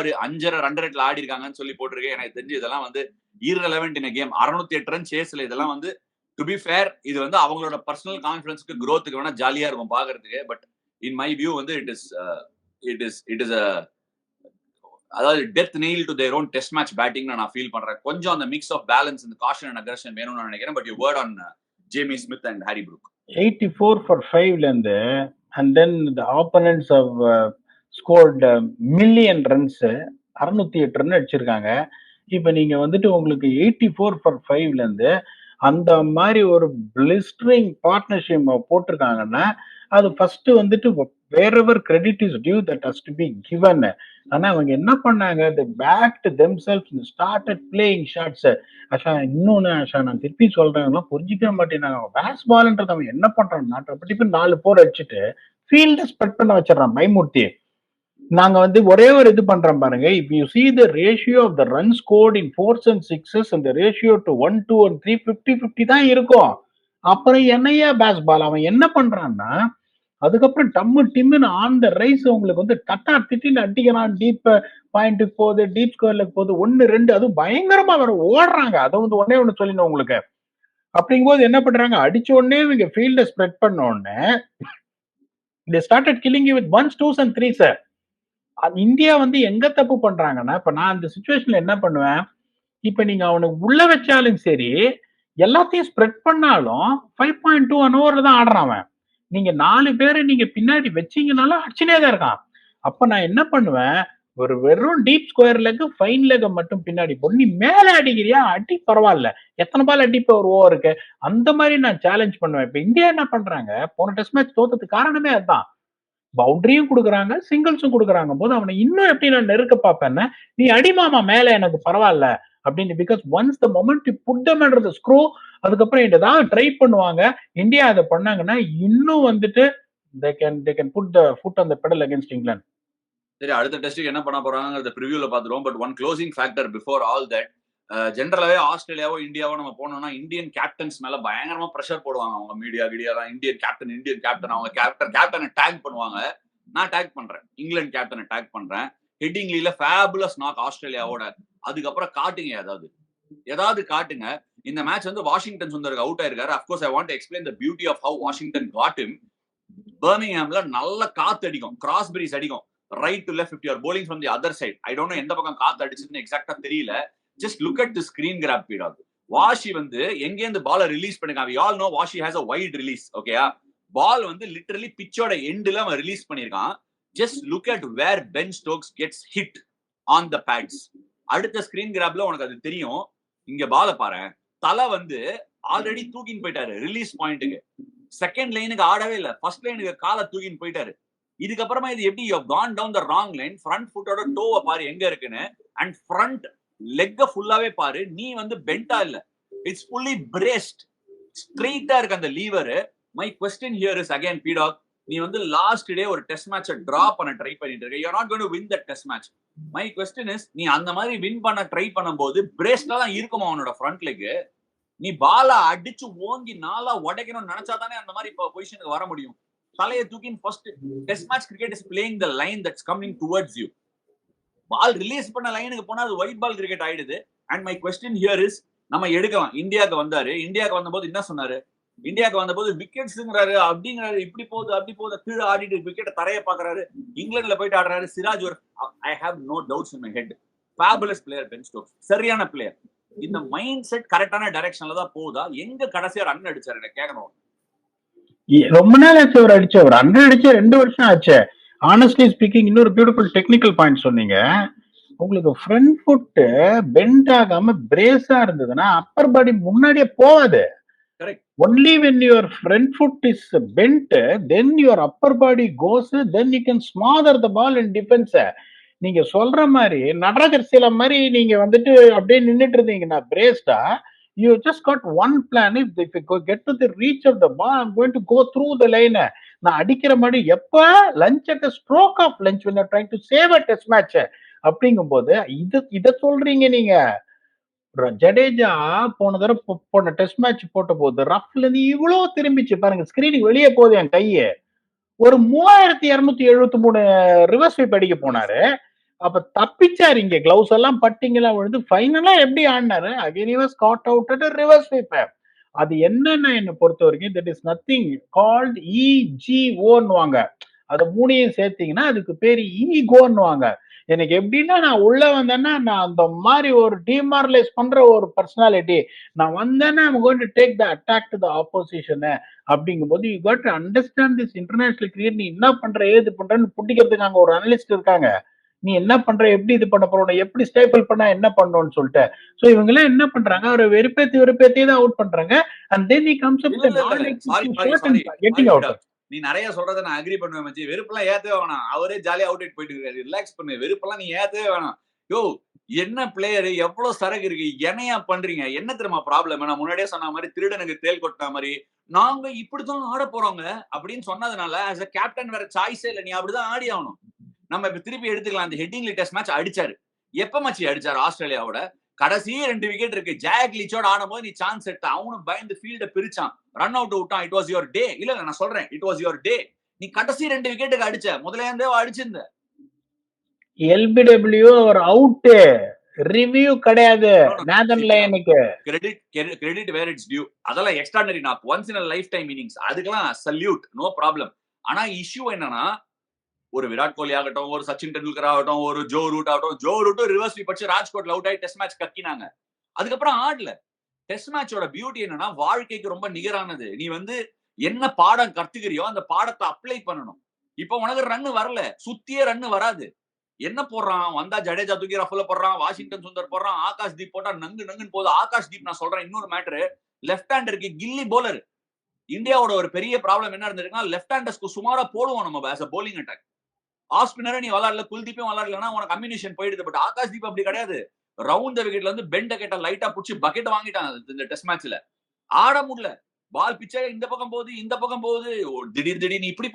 6 5 run ரேட்ல ஆடி இருக்காங்கன்னு சொல்லி போட்டிருக்கேன். எனக்கு தெரிஞ்சு இதெல்லாம் வந்து irrelevant in a game. 608 run சேஸ்ல இதெல்லாம் வந்து டு பி ஃபேர் இது வந்து அவங்களோட பர்சனல் கான்ஃபிடன்ஸ்க்கு growthக்கு வேணா ஜாலியா இருக்கும் பாக்குறதுக்கு. பட் இன் மை வியூ வந்து இட் இஸ் அதாவது death nail to their own test match batting நான் ஃபீல் பண்றேன். கொஞ்சம் அந்த மிக்ஸ் ஆஃப் பேலன்ஸ் இந்த காஷன் அண்ட் அக்ரஷன் வேணும்னு நினைக்கிறேன். But you word on Jamie Smith and Harry Brook. 84 for 5ல இருந்து and then the opponents have scored million runs, 608 run அடிச்சிருக்காங்க. இப்ப நீங்க வந்துட்டு உங்களுக்கு 84 for 5ல இருந்து அந்த மாதிரி ஒரு பிளிஸ்டரிங் பார்ட்னர்ஷிப் போட்டிருக்காங்கன்னா அது ஃபர்ஸ்ட் வந்துட்டு wherever credit is due that has to be given. ஆனா அவங்க என்ன பண்ணாங்க, they backed themselves and started playing shots. Asha இன்னொன்னு ஆஷா நான் திருப்பி சொல்றேன், புரிஞ்சிக்க மாட்டேங்கிறாங்க. பேஸ் பால்ன்றது அவன் என்ன பண்றான், அப்படி 4 போர் அடிச்சுட்டு ஃபீல்ட ஸ்ப்ரெட் பண்ண வச்சிடறான் பயமூர்த்தி. நாங்க வந்து ஒரே ஒரு இது பண்றோம் பாருங்க. if you see the ratio of the runs scored in 4s and 6s and the ratio to 1 2 and 3 50-50 தான் இருக்கும். அப்புறம் என்னையா பேஸ் பால் அவன் என்ன பண்றான்னா, அதுக்கப்புறம் டம்மு டிம்முன்னு ஆன் த ரைஸ் உங்களுக்கு வந்து தட்டா திட்டின்னு அடிக்கிறான். டீப் பாயிண்ட்டுக்கு போகுது, டீப் ஸ்கொயர்லுக்கு போகுது, 1 2 அதுவும் பயங்கரமா வர ஓடுறாங்க. அதை வந்து ஒன்னே சொல்லிடணும் உங்களுக்கு. அப்படிங்கும்போது என்ன பண்றாங்க, அடிச்ச உடனே இவங்க ஃபீல்ட ஸ்ப்ரெட் பண்ண உடனே they started killing you with 1s 2s and 3s. India வந்து எங்க தப்பு பண்றாங்கன்னா, இப்ப நான் அந்த சிச்சுவேஷன்ல என்ன பண்ணுவேன், இப்ப நீங்க அவனுக்கு உள்ள வச்சாலும் சரி எல்லாத்தையும் ஸ்ப்ரெட் பண்ணாலும் 5.2 an over தான் ஆடுறான் அவன். நீங்க 4 பேரை நீங்க பின்னாடி வச்சீங்கனாலும் அடிச்சுனே தான் இருக்கான். அப்ப நான் என்ன பண்ணுவேன், ஒரு வெறும் deep square leg fine leg மட்டும் பின்னாடி போட்டு நீ மேல அடிக்கிறியா அடி, பரவாயில்ல, எத்தனை பால் அடிப்ப ஒரு ஓவருக்கு, அந்த மாதிரி நான் சேலஞ்ச் பண்ணுவேன். இப்ப இந்தியா என்ன பண்றாங்க, போன டெஸ்ட் மேட்ச் தோத்ததுக்கு காரணமே அதுதான். பவுண்டரியும் கொடுக்குறாங்க, சிங்கிள்ஸும் கொடுக்குறாங்க போது அவனை இன்னும் எப்படி நான் நெருக்க பார்ப்பேன்னா, நீ அடிமாமா மேல எனக்கு பரவாயில்ல அப்படின்னு. Because once the moment you put them under the screw, அதுக்கப்புறம் ஏதாவது ட்ரை பண்ணுவாங்க. இந்தியா அதை பண்ணாங்கன்னா இன்னும் வந்துட்டு they can put the foot on the pedal against England. சரி, அடுத்த டெஸ்ட்டுக்கு என்ன பண்ண போறாங்கங்கறத ப்ரிவியூல பாத்துறோம். But one closing factor before all that, ஜென்ரலாவே ஆஸ்திரேலியாவோ இந்தியாவோ நம்ம போனோம்னா இந்தியன் கேப்டன்ஸ் மேல பயங்கரமா ப்ரெஷர் போடுவாங்க. அவங்க மீடியாலாம் இந்தியன் கேப்டன் அவங்க கேப்டனை டேக் பண்ணுவாங்க. நான் டேக் பண்றேன், இங்கிலாந்து கேப்டனை டேக் பண்றேன். ஹெட்டிங்லில ஃபேபுலஸ் நாக் ஆஸ்திரேலியாவோட. அதுக்கப்புறம் காட்டுங்க, ஏதாவது காட்டுங்க. இந்த மேட்ச் வந்து வாஷிங்டன் சுந்தருக்கு அவுட் ஆயிருக்காரு. Of course I want to explain the beauty of how Washington got him. பர்மிங்ஹாம்ல நல்ல காத்து அடிக்கும், கிராஸ் பிரீஸ் அடிக்கும், right to left. You are bowling from the other side. I don't know எந்த பக்கம் காத்து அடிச்சுன்னு எக்ஸாக்ட்டா தெரியல. Just look at the screen grab பீடாக். வாஷி வந்து எங்க இருந்து பால ரிலீஸ் பண்ணிருக்காங்க. we all know Washy has a wide release. ஓகேயா, பால் வந்து லிட்டரலி பிச்சோட எண்ட்ல அவன் ரிலீஸ் பண்ணிருக்கான். Just look at where Ben Stokes gets hit on the pads. அடுத்த ஸ்கிரீன் கிராப்ல உனக்கு அது தெரியும். இங்க பால பாரு, தலை வந்து ஆல்ரெடி தூக்கின்னு போயிட்டாரு ரிலீஸ் பாயிண்ட்டுக்கு. செகண்ட் லைனுக்கு ஆடவே இல்ல, ஃபர்ஸ்ட் லைனுக்கு காலை தூக்கின்னு போயிட்டாரு. இதுக்கப்புறமா இது எப்படி you have gone down the wrong line. Front ஃபுட்டோட டோவை பாரு எங்க இருக்குன்னு, அண்ட் ஃப்ரண்ட் லெக்க ஃபுல்லாவே பாரு. நீ வந்து பெண்டா இல்ல, இட்ஸ் ஃபுல்லி பிரேஸ்ட், ஸ்ட்ரெயிட்டா இருக்கு அந்த lever. My question here is again பீடாக், நீ வந்து லாஸ்ட் டே ஒரு டெஸ்ட் மேட்சை டிரா பண்ண ட்ரை பண்ணிட்டு இருக்க. You are not going to win that test match. My question is, நீ அந்த மாதிரி வின் பண்ண ட்ரை பண்ணும்போது பிரேஸ்டா தான் இருக்குமா அவனோட ஃப்ரண்ட் லெக்? நீ பாலா அடிச்சு ஓங்கி நாளா உடைக்கணும்னு நினைச்சாதானே அந்த மாதிரி பொசிஷனுக்கு வர முடியும். தலையை தூக்கி first test match cricket is playing the line that's coming towards you. Ball release பண்ண லைனுக்கு போனா அது ஒயிட் பால் கிரிக்கெட் ஆயிடுது. And my question here is, நம்ம எடுக்கலாம். இந்தியாவுக்கு வந்தாரு. இந்தியாவுக்கு வந்தபோது என்ன சொன்னாரு? இந்தியாவுக்கு வந்தபோது விக்கெட்ஸ்ங்கிறாரு, அப்படிங்கிறாரு, இப்படி போகுது, அப்படி போகுது, கீழே ஆடிட்டு விக்கெட்டை தரைய பாக்குறாரு. இங்கிலாந்துல போயிட்டு ஆடுறாரு. சிராஜ் ஒரு I have no doubts in my head. Fabulous player Ben Stokes. சரியான பிளேயர். இந்த மைண்ட் செட் கரெக்டான டைரக்ஷன்ல தான் போகுதா? எங்க கடைசியா ரன் அடிச்சாரு எனக்கு கேட்கணும். ரொம்ப நாள் ஆச்சு அவர் அடிச்சவர். ரன் அடிச்சு 2 வருஷம் ஆச்சு. ஆனஸ்ட்லி ஸ்பீக்கிங், இன்னொரு பியூட்டிஃபுல் டெக்னிக்கல் பாயிண்ட் சொன்னீங்க. உங்களுக்கு ஃப்ரண்ட் ஃபுட் பெண்ட் ஆகாம பிரேஸா இருந்ததுன்னா அப்பர் பாடி முன்னாடியே போவாது. Correct. Only when your front foot is bent, then your upper body goes, then you can smother the ball in defense. நீங்க சொல்ற மாதிரி நடராஜர் சில மாதிரி நீங்க வந்துட்டு அப்படியே நின்னுட்டு இருந்தீங்கன்னா பிரேஸ்டா, you just got one plan. If you get to the reach of the ball, I'm going to go through the line. நான் அடிக்கிற மாதிரி எப்ப lunch at the stroke of lunch when you're trying to save a test match அப்படிங்கும் போது இத சொல்றீங்க நீங்க. ஜடேஜா போன தடவை போன டெஸ்ட் மேட்ச் போட்ட போது ரஃப்ல இருந்து இவ்வளவு திரும்பிச்சு பாருங்க. ஸ்கிரீனுக்கு வெளியே போகுது என் கையே. ஒரு 3273 ரிவர்ஸ் ஸ்வீப் அடிக்க போனாரு. அப்ப தப்பிச்சாரு. இங்க கிளவுஸ் எல்லாம் பட்டிங்கெல்லாம் விழுந்து ஃபைனலா எப்படி ஆடினாரு? Again he was caught out at a reverse sweep. அது என்னன்னா என்ன பொறுத்த வரைக்கும் that is nothing called EGO-ன்னுவாங்க. அது மூணையும் சேர்த்தீங்கன்னா அதுக்கு பேரு ஈகோன்னுவாங்க. எனக்கு எப்படின்னா நான் உள்ள வந்தேன்னா நான் அந்த மாதிரி ஒரு டிமாரலைஸ் பண்ற ஒரு பர்சனாலிட்டி. நான் வந்தேன்னா I'm going to take the attack to the opposition அப்படிங்கும்போது you got to understand this international cricket. நீ என்ன பண்ற ஏது பண்றன்னு புட்டிக்கிறதுக்கு அங்க ஒரு அனலிஸ்ட் இருக்காங்க. நீ என்ன பண்ற, எப்படி இது பண்ண போறோம், எப்படி ஸ்டேபிள் பண்ணா என்ன பண்ணணும்னு சொல்லிட்டு. சோ இவங்க எல்லாம் என்ன பண்றாங்க, அவரை வெறுப்பேத்தி தான் அவுட் பண்றாங்க. and then he comes up with a getting out. நீ நிறைய சொல்றதை நான் அக்ரி பண்ணுவேன் மச்சி. வெறுப்பெல்லாம் ஏத்தவே வேணாம். அவரே ஜாலியா அவுட் ஆயிட்டு போயிட்டு இருக்காரு. ரிலாக்ஸ் பண்ணு. வெறுப்பெல்லாம் நீ ஏத்தவே வேணாம். யோ என்ன பிளேயர், எவ்வளவு சரக்கு இருக்கு, என்னையா பண்றீங்க? என்ன தெரியுமா ப்ராப்ளம்? நான் முன்னாடியே சொன்ன மாதிரி திருடனுக்கு தேல் கொட்டின மாதிரி நாங்க இப்படித்தான் ஆட போறோங்க அப்படின்னு சொன்னதுனால as a கேப்டன் வேற சாய்ஸே இல்லை. நீ அப்படிதான் ஆடி ஆகணும். நம்ம இப்ப திருப்பி எடுத்துக்கலாம். அந்த ஹெட்டிங்லி டெஸ்ட் மேட்ச் அடிச்சாரு. எப்ப மச்சி அடிச்சாரு? ஆஸ்திரேலியாவோட கடைசி 2 விக்கெட் இருக்கு. ஜாக் லீச்சோட ஆடும்போது நீ சான்ஸ் எடுத்த. அவனும் பயந்து ஃபீல்ட பிரிச்சான், ரன் அவுட் விட்டான். It was your day. இல்ல நான் சொல்றேன், இட் வாஸ் யுவர் டே. நீ கடைசி 2 விக்கெட்டுக்கு அடிச்ச. முதல்ல இருந்தே அடிச்சிருந்த. LBW ஒரு அவுட் ரிவ்யூ கிடையாது. நாதன் லைனுக்கு கிரெடிட் வேர் இட்ஸ் டியூ. அதெல்லாம் எக்ஸ்ட்ராடனரி. நான் once in a life time innings. அதுக்கெல்லாம் சல்யூட், நோ ப்ராப்ளம். ஆனா இஷ்யூ என்னன்னா, ஒரு விராட் கோலி ஆகட்டும், ஒரு சச்சின் டெண்டுல்கர் ஆகட்டும், ஒரு ஜோ ரூட் ஆகட்டும், ஜோ ரூட் ரிவர்ஸ் ஸ்வீப் அடிச்சு ராஜ்கோட்ல அவுட் ஆகி டெஸ்ட் மேட்ச் கக்கினாங்க. அதுக்கப்புறம் ஆடல. டெஸ்ட் மேட்சோட பியூட்டி என்னன்னா, வாழ்க்கைக்கு ரொம்ப நிகரானது. நீ என்ன பாடம் கத்துக்கிறியோ அந்த பாடத்தை அப்ளை பண்ணணும். இப்ப உனக்கு ரன் வரல, சுத்தியே ரன் வராது. என்ன போடுறான்? வந்தா ஜடேஜா தூக்கி ரஃப்ல போடுறான், வாஷிங்டன் சுந்தர் போடுறான், ஆகாஷ் தீப் போட்டா நங்குன்னு போகுது. ஆகாஷ் தீப் நான் சொல்றேன் இன்னொரு மேட்டரு, லெஃப்ட் ஹேண்டருக்கு கில்லி போலர். இந்தியாவோட ஒரு பெரிய ப்ராப்ளம் என்ன இருந்திருக்குன்னா, லெஃப்ட் ஹேண்டர்ஸ்க்கு சுமாரா போடுவோம் நம்ம as a bowling attack. Off ஸ்பின்னரை நீ விளையாடல, குல்தீப்பும் விளையாடலன்னா உனக்கு அம்யூனிஷன் போயிடுது. பட் ஆகாஷ் தீப் அப்படி கிடையாது. ரவுண்ட் த விக்கெட்ல பெண்ட கேட்ட லைட்டா புடிச்சு பக்கெட் வாங்கிட்டாங்க இந்த டெஸ்ட் மேட்ச்ல. ஆட முடியல. பால் பிச்சை இந்த பக்கம் போகுது, இந்த பக்கம் போகுது, திடீர்னு இப்படி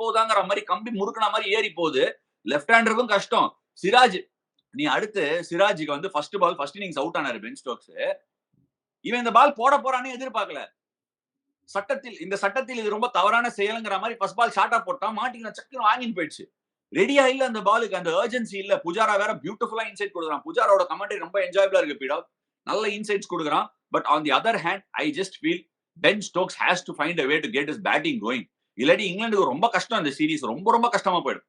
போதாங்கிற மாதிரி கம்பி முறுக்கின மாதிரி ஏறி போகுது. லெஃப்ட் ஹேண்டருக்கும் கஷ்டம். சிராஜ், நீ அடுத்து சிராஜுக்கு first ball first innings out ஆனாரு பென் ஸ்டோக்ஸ். இவன் இந்த பால் போட போறான்னு எதிர்பார்க்கல. இந்த சட்டத்தில் இது ரொம்ப தவறான செயலுங்கிற மாதிரி ஃபர்ஸ்ட் பால் ஷார்ட்டா போட்டான். மாட்டிங்க சக்குன்னு வாங்கின்னு போயிடுச்சு. ரெடியா இல்ல அந்த பாலுக்கு, அந்த அர்ஜென்சி இல்ல. புஜாரா வேற பியூட்டிஃபுல்லா இன்சைட் கொடுக்குறான். புஜாராவோட கமெண்ட்ரி ரொம்ப என்ஜாயபிளா இருக்கு பீடா. நல்ல இன்சைட்ஸ் கொடுக்குறான். But on the other hand I just feel Ben Stokes has to find a way to get his batting going. இல்லாட்டி இங்கிலாந்துக்கு ரொம்ப கஷ்டம். இந்த சீரீஸ் ரொம்ப ரொம்ப கஷ்டமா போயிடும்.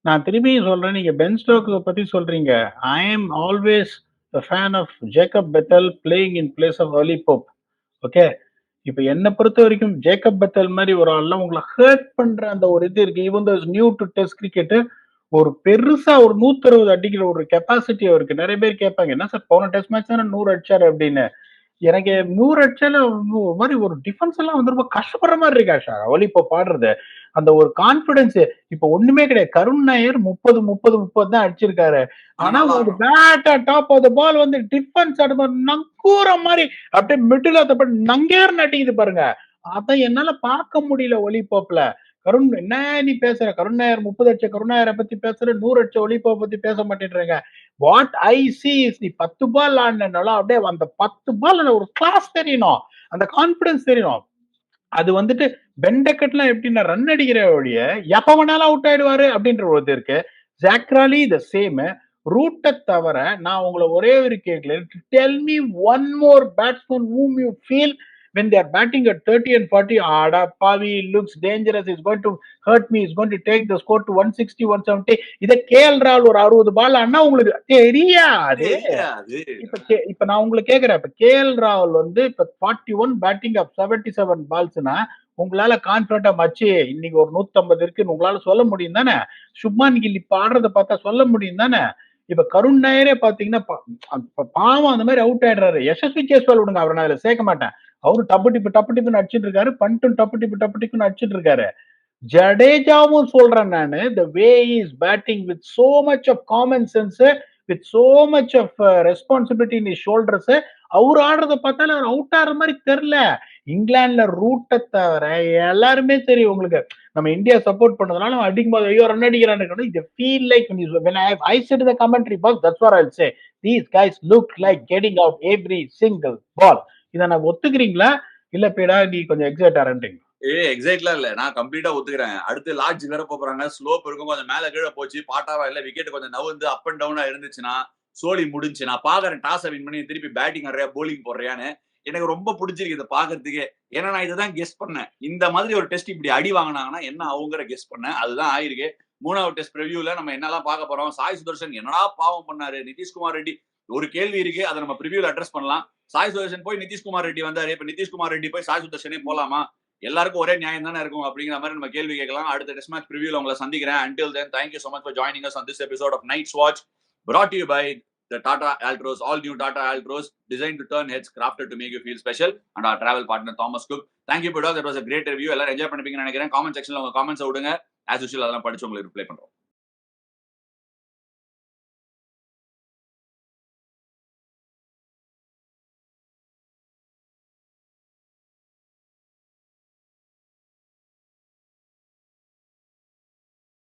நான் திரும்பியும் சொல்றேன், நீங்க பென் ஸ்டோக் பத்தி சொல்றீங்க. I am always a fan of Jacob Bethel playing in place of Oli Pope. Okay, இப்ப என்ன பொறுத்த வரைக்கும் ஜேக்கப் பெத்தல் மாதிரி ஒரு ஆள்லாம் உங்களை ஹர்ட் பண்ற அந்த ஒரு இது இருக்கு. Even new to test cricket, ஒரு பெருசா ஒரு 160 அடிக்கிற ஒரு கெப்பாசிட்டி அவருக்கு. நிறைய பேர் கேட்பாங்க, என்ன சார் போன டெஸ்ட் மேட்ச் தானே 100 அடிச்சாரு அப்படின்னு. எனக்கு 100 அடிச்சால ஒரு மாதிரி ஒரு டிஃபென்ஸ் எல்லாம் ரொம்ப கஷ்டப்படுற மாதிரி இருக்கா சார் ஒலி இப்போ பாடுறது. அந்த ஒரு கான்பிடன்ஸ் இப்ப ஒண்ணுமே கிடையாது. கருண் நாயர் 30 தான் அடிச்சிருக்காரு. ஆனா ஒரு பேட்டா top of the ball defence நங்கூர மாதிரி அப்படியே மிடில் ஆஃப் த பால் நங்கேர்னு அடிக்குது பாருங்க. அதை என்னால பார்க்க முடியல ஒலி போப்ல. கருண் என்ன நீ பேசுற? கருண் நாயர் 30 அடிச்ச கருண் நாயரை பத்தி பேசுற, 100 அடிச்ச ஒலி போப் பத்தி பேச மாட்டேன்றீங்க. வாட் ஐ சி இஸ் நீ 10 பால் ஆடினாலும் அப்படியே அந்த 10 பால் ஒரு கிளாஸ் தெரியணும், அந்த கான்பிடன்ஸ் தெரியணும். அது பெண்டக்கட்லாம் எப்படின்னா ரன் அடிக்கிற ஒழிய எப்ப வேணாலும் அவுட் ஆயிடுவாரு அப்படின்ற ஒரு இது இருக்கு. ஜாக்ராலி த சேம். ரூட்டை தவிர நான் உங்களை ஒரே ஒரு கேட்கல. Tell me one more batsman whom you feel when they are batting at 30 and 40, ஆடா பாவி, looks dangerous, is going to hurt me, is going to take the score to 160 170. இத கேஎல் ராகுல் ஒரு 60 பால் அண்ணா உங்களுக்கு தெரியாது. இப்ப நான் உங்களுக்கு கேக்குறேன், இப்ப கேஎல் ராகுல் வந்து இப்ப 41 பேட்டிங் ஆஃப் 77 பால்ஸ்னா உங்களால கான்பிடண்டா மச்சு இன்னைக்கு ஒரு 150 இருக்குன்னு உங்களால சொல்ல முடியும் தானே? சுப்மான் கில் இப்ப ஆடுறத பார்த்தா சொல்ல முடியும் தானே? இப்ப கருண் நாயரே பாத்தீங்கன்னா பாவம் அந்த மாதிரி அவுட் ஆயிடுறாரு. யசஸ்வி ஜெய்ஸ்வால் விடுங்க, அவரை நான் அதுல சேர்க்க மாட்டேன். அவரு டப்பு டிப்புன்னு அடிச்சுட்டு இருக்காரு, பண்ட்டும் டப்பு டிப்புன்னு அடிச்சுட்டு இருக்காரு. ஜடேஜாவும் சொல்றேன் நானு, the way he is batting with so much of common sense, with so much of responsibility in his shoulders, அவர் ஆடுறத பார்த்தாலும் அவர் அவுட் ஆடுற மாதிரி தெரியல. இங்கிலாந்துல ரூட்டை தவிர எல்லாருமே சரி, உங்களுக்கு நம்ம இந்தியா சப்போர்ட் பண்ணதுனால அடிக்கும் போது ஐயோ ரன் அடிக்கிறான்னு இது feel like when I said in the commentary box, that's what I'll say, these guys look like getting out every single ball. இதை நான் ஒத்துக்கிறீங்களா இல்ல பேடா நீ கொஞ்சம் எக்ஸைட் ஆரண்டிங்க? எக்ஸைட்லாம் இல்ல, நான் கம்ப்ளீட்டா ஒத்துக்கிறேன். அடுத்து லார்ஜ் வேற போறாங்க, ஸ்லோப் இருக்கும், கொஞ்சம் மேல கீழே போச்சு, பாட்டாவா இல்ல, விக்கெட் கொஞ்சம் நவுந்து அப் அண்ட் டவுனா இருந்துச்சுன்னா சோலி முடிஞ்சு. நான் பாக்குறேன் டாஸை வின் பண்ணி திருப்பி பேட்டிங் ஆடுறியா போலிங் போடுறியான்னு. எனக்கு ரொம்ப பிடிச்சிருக்கு இதை பாக்குறதுக்கே. ஏன்னா நான் இதைதான் கெஸ் பண்ணேன், இந்த மாதிரி ஒரு டெஸ்ட் இப்படி அடி வாங்கினாங்கன்னா என்ன ஆகுங்கிற கெஸ் பண்ணேன். அதுதான் ஆயிருக்கு. 3வது டெஸ்ட் ப்ரிவியூல நம்ம என்னெல்லாம் பார்க்க போறோம். சாய் சுதர்ஷன் என்னடா பாவம் பண்ணாரு, நிதிஷ்குமார் ரெட்டி ஒரு கேள்வி இருக்கு, அதை நம்ம ப்ரிவியூல அட்ரஸ் பண்ணலாம். சாய் சுதர்ஷன் போய் நிதிஷ்குமார் ரெட்டி வந்தாரு, இப்ப நிதிஷ்குமார் ரெட்டி போய் சாய் சுதர்ஷனே போலாமா? எல்லாருக்கும் ஒரே நியாயம் தானே இருக்கும் அப்படிங்கிற மாதிரி நம்ம கேள்வி கேட்கலாம். அடுத்த டெஸ்ட் மேட்ச் ப்ரிவியூல உங்களை சந்திக்கிறேன். Until then, thank you so much for joining us on this episode of Night's Watch, brought to you by the Tata Altroz, all new Tata Altroz, designed to turn heads, crafted to make you feel special, and our travel partner Thomas Cook. Thank you Budok, that was a great review. எல்லாரும் enjoy பண்ணிப்பீங்கன்னு நினைக்கிறேன். Comment செக்ஷன்ல உங்க comments விடுங்க. as usual அதெல்லாம் படிச்சு உங்களுக்கு reply பண்றோம்.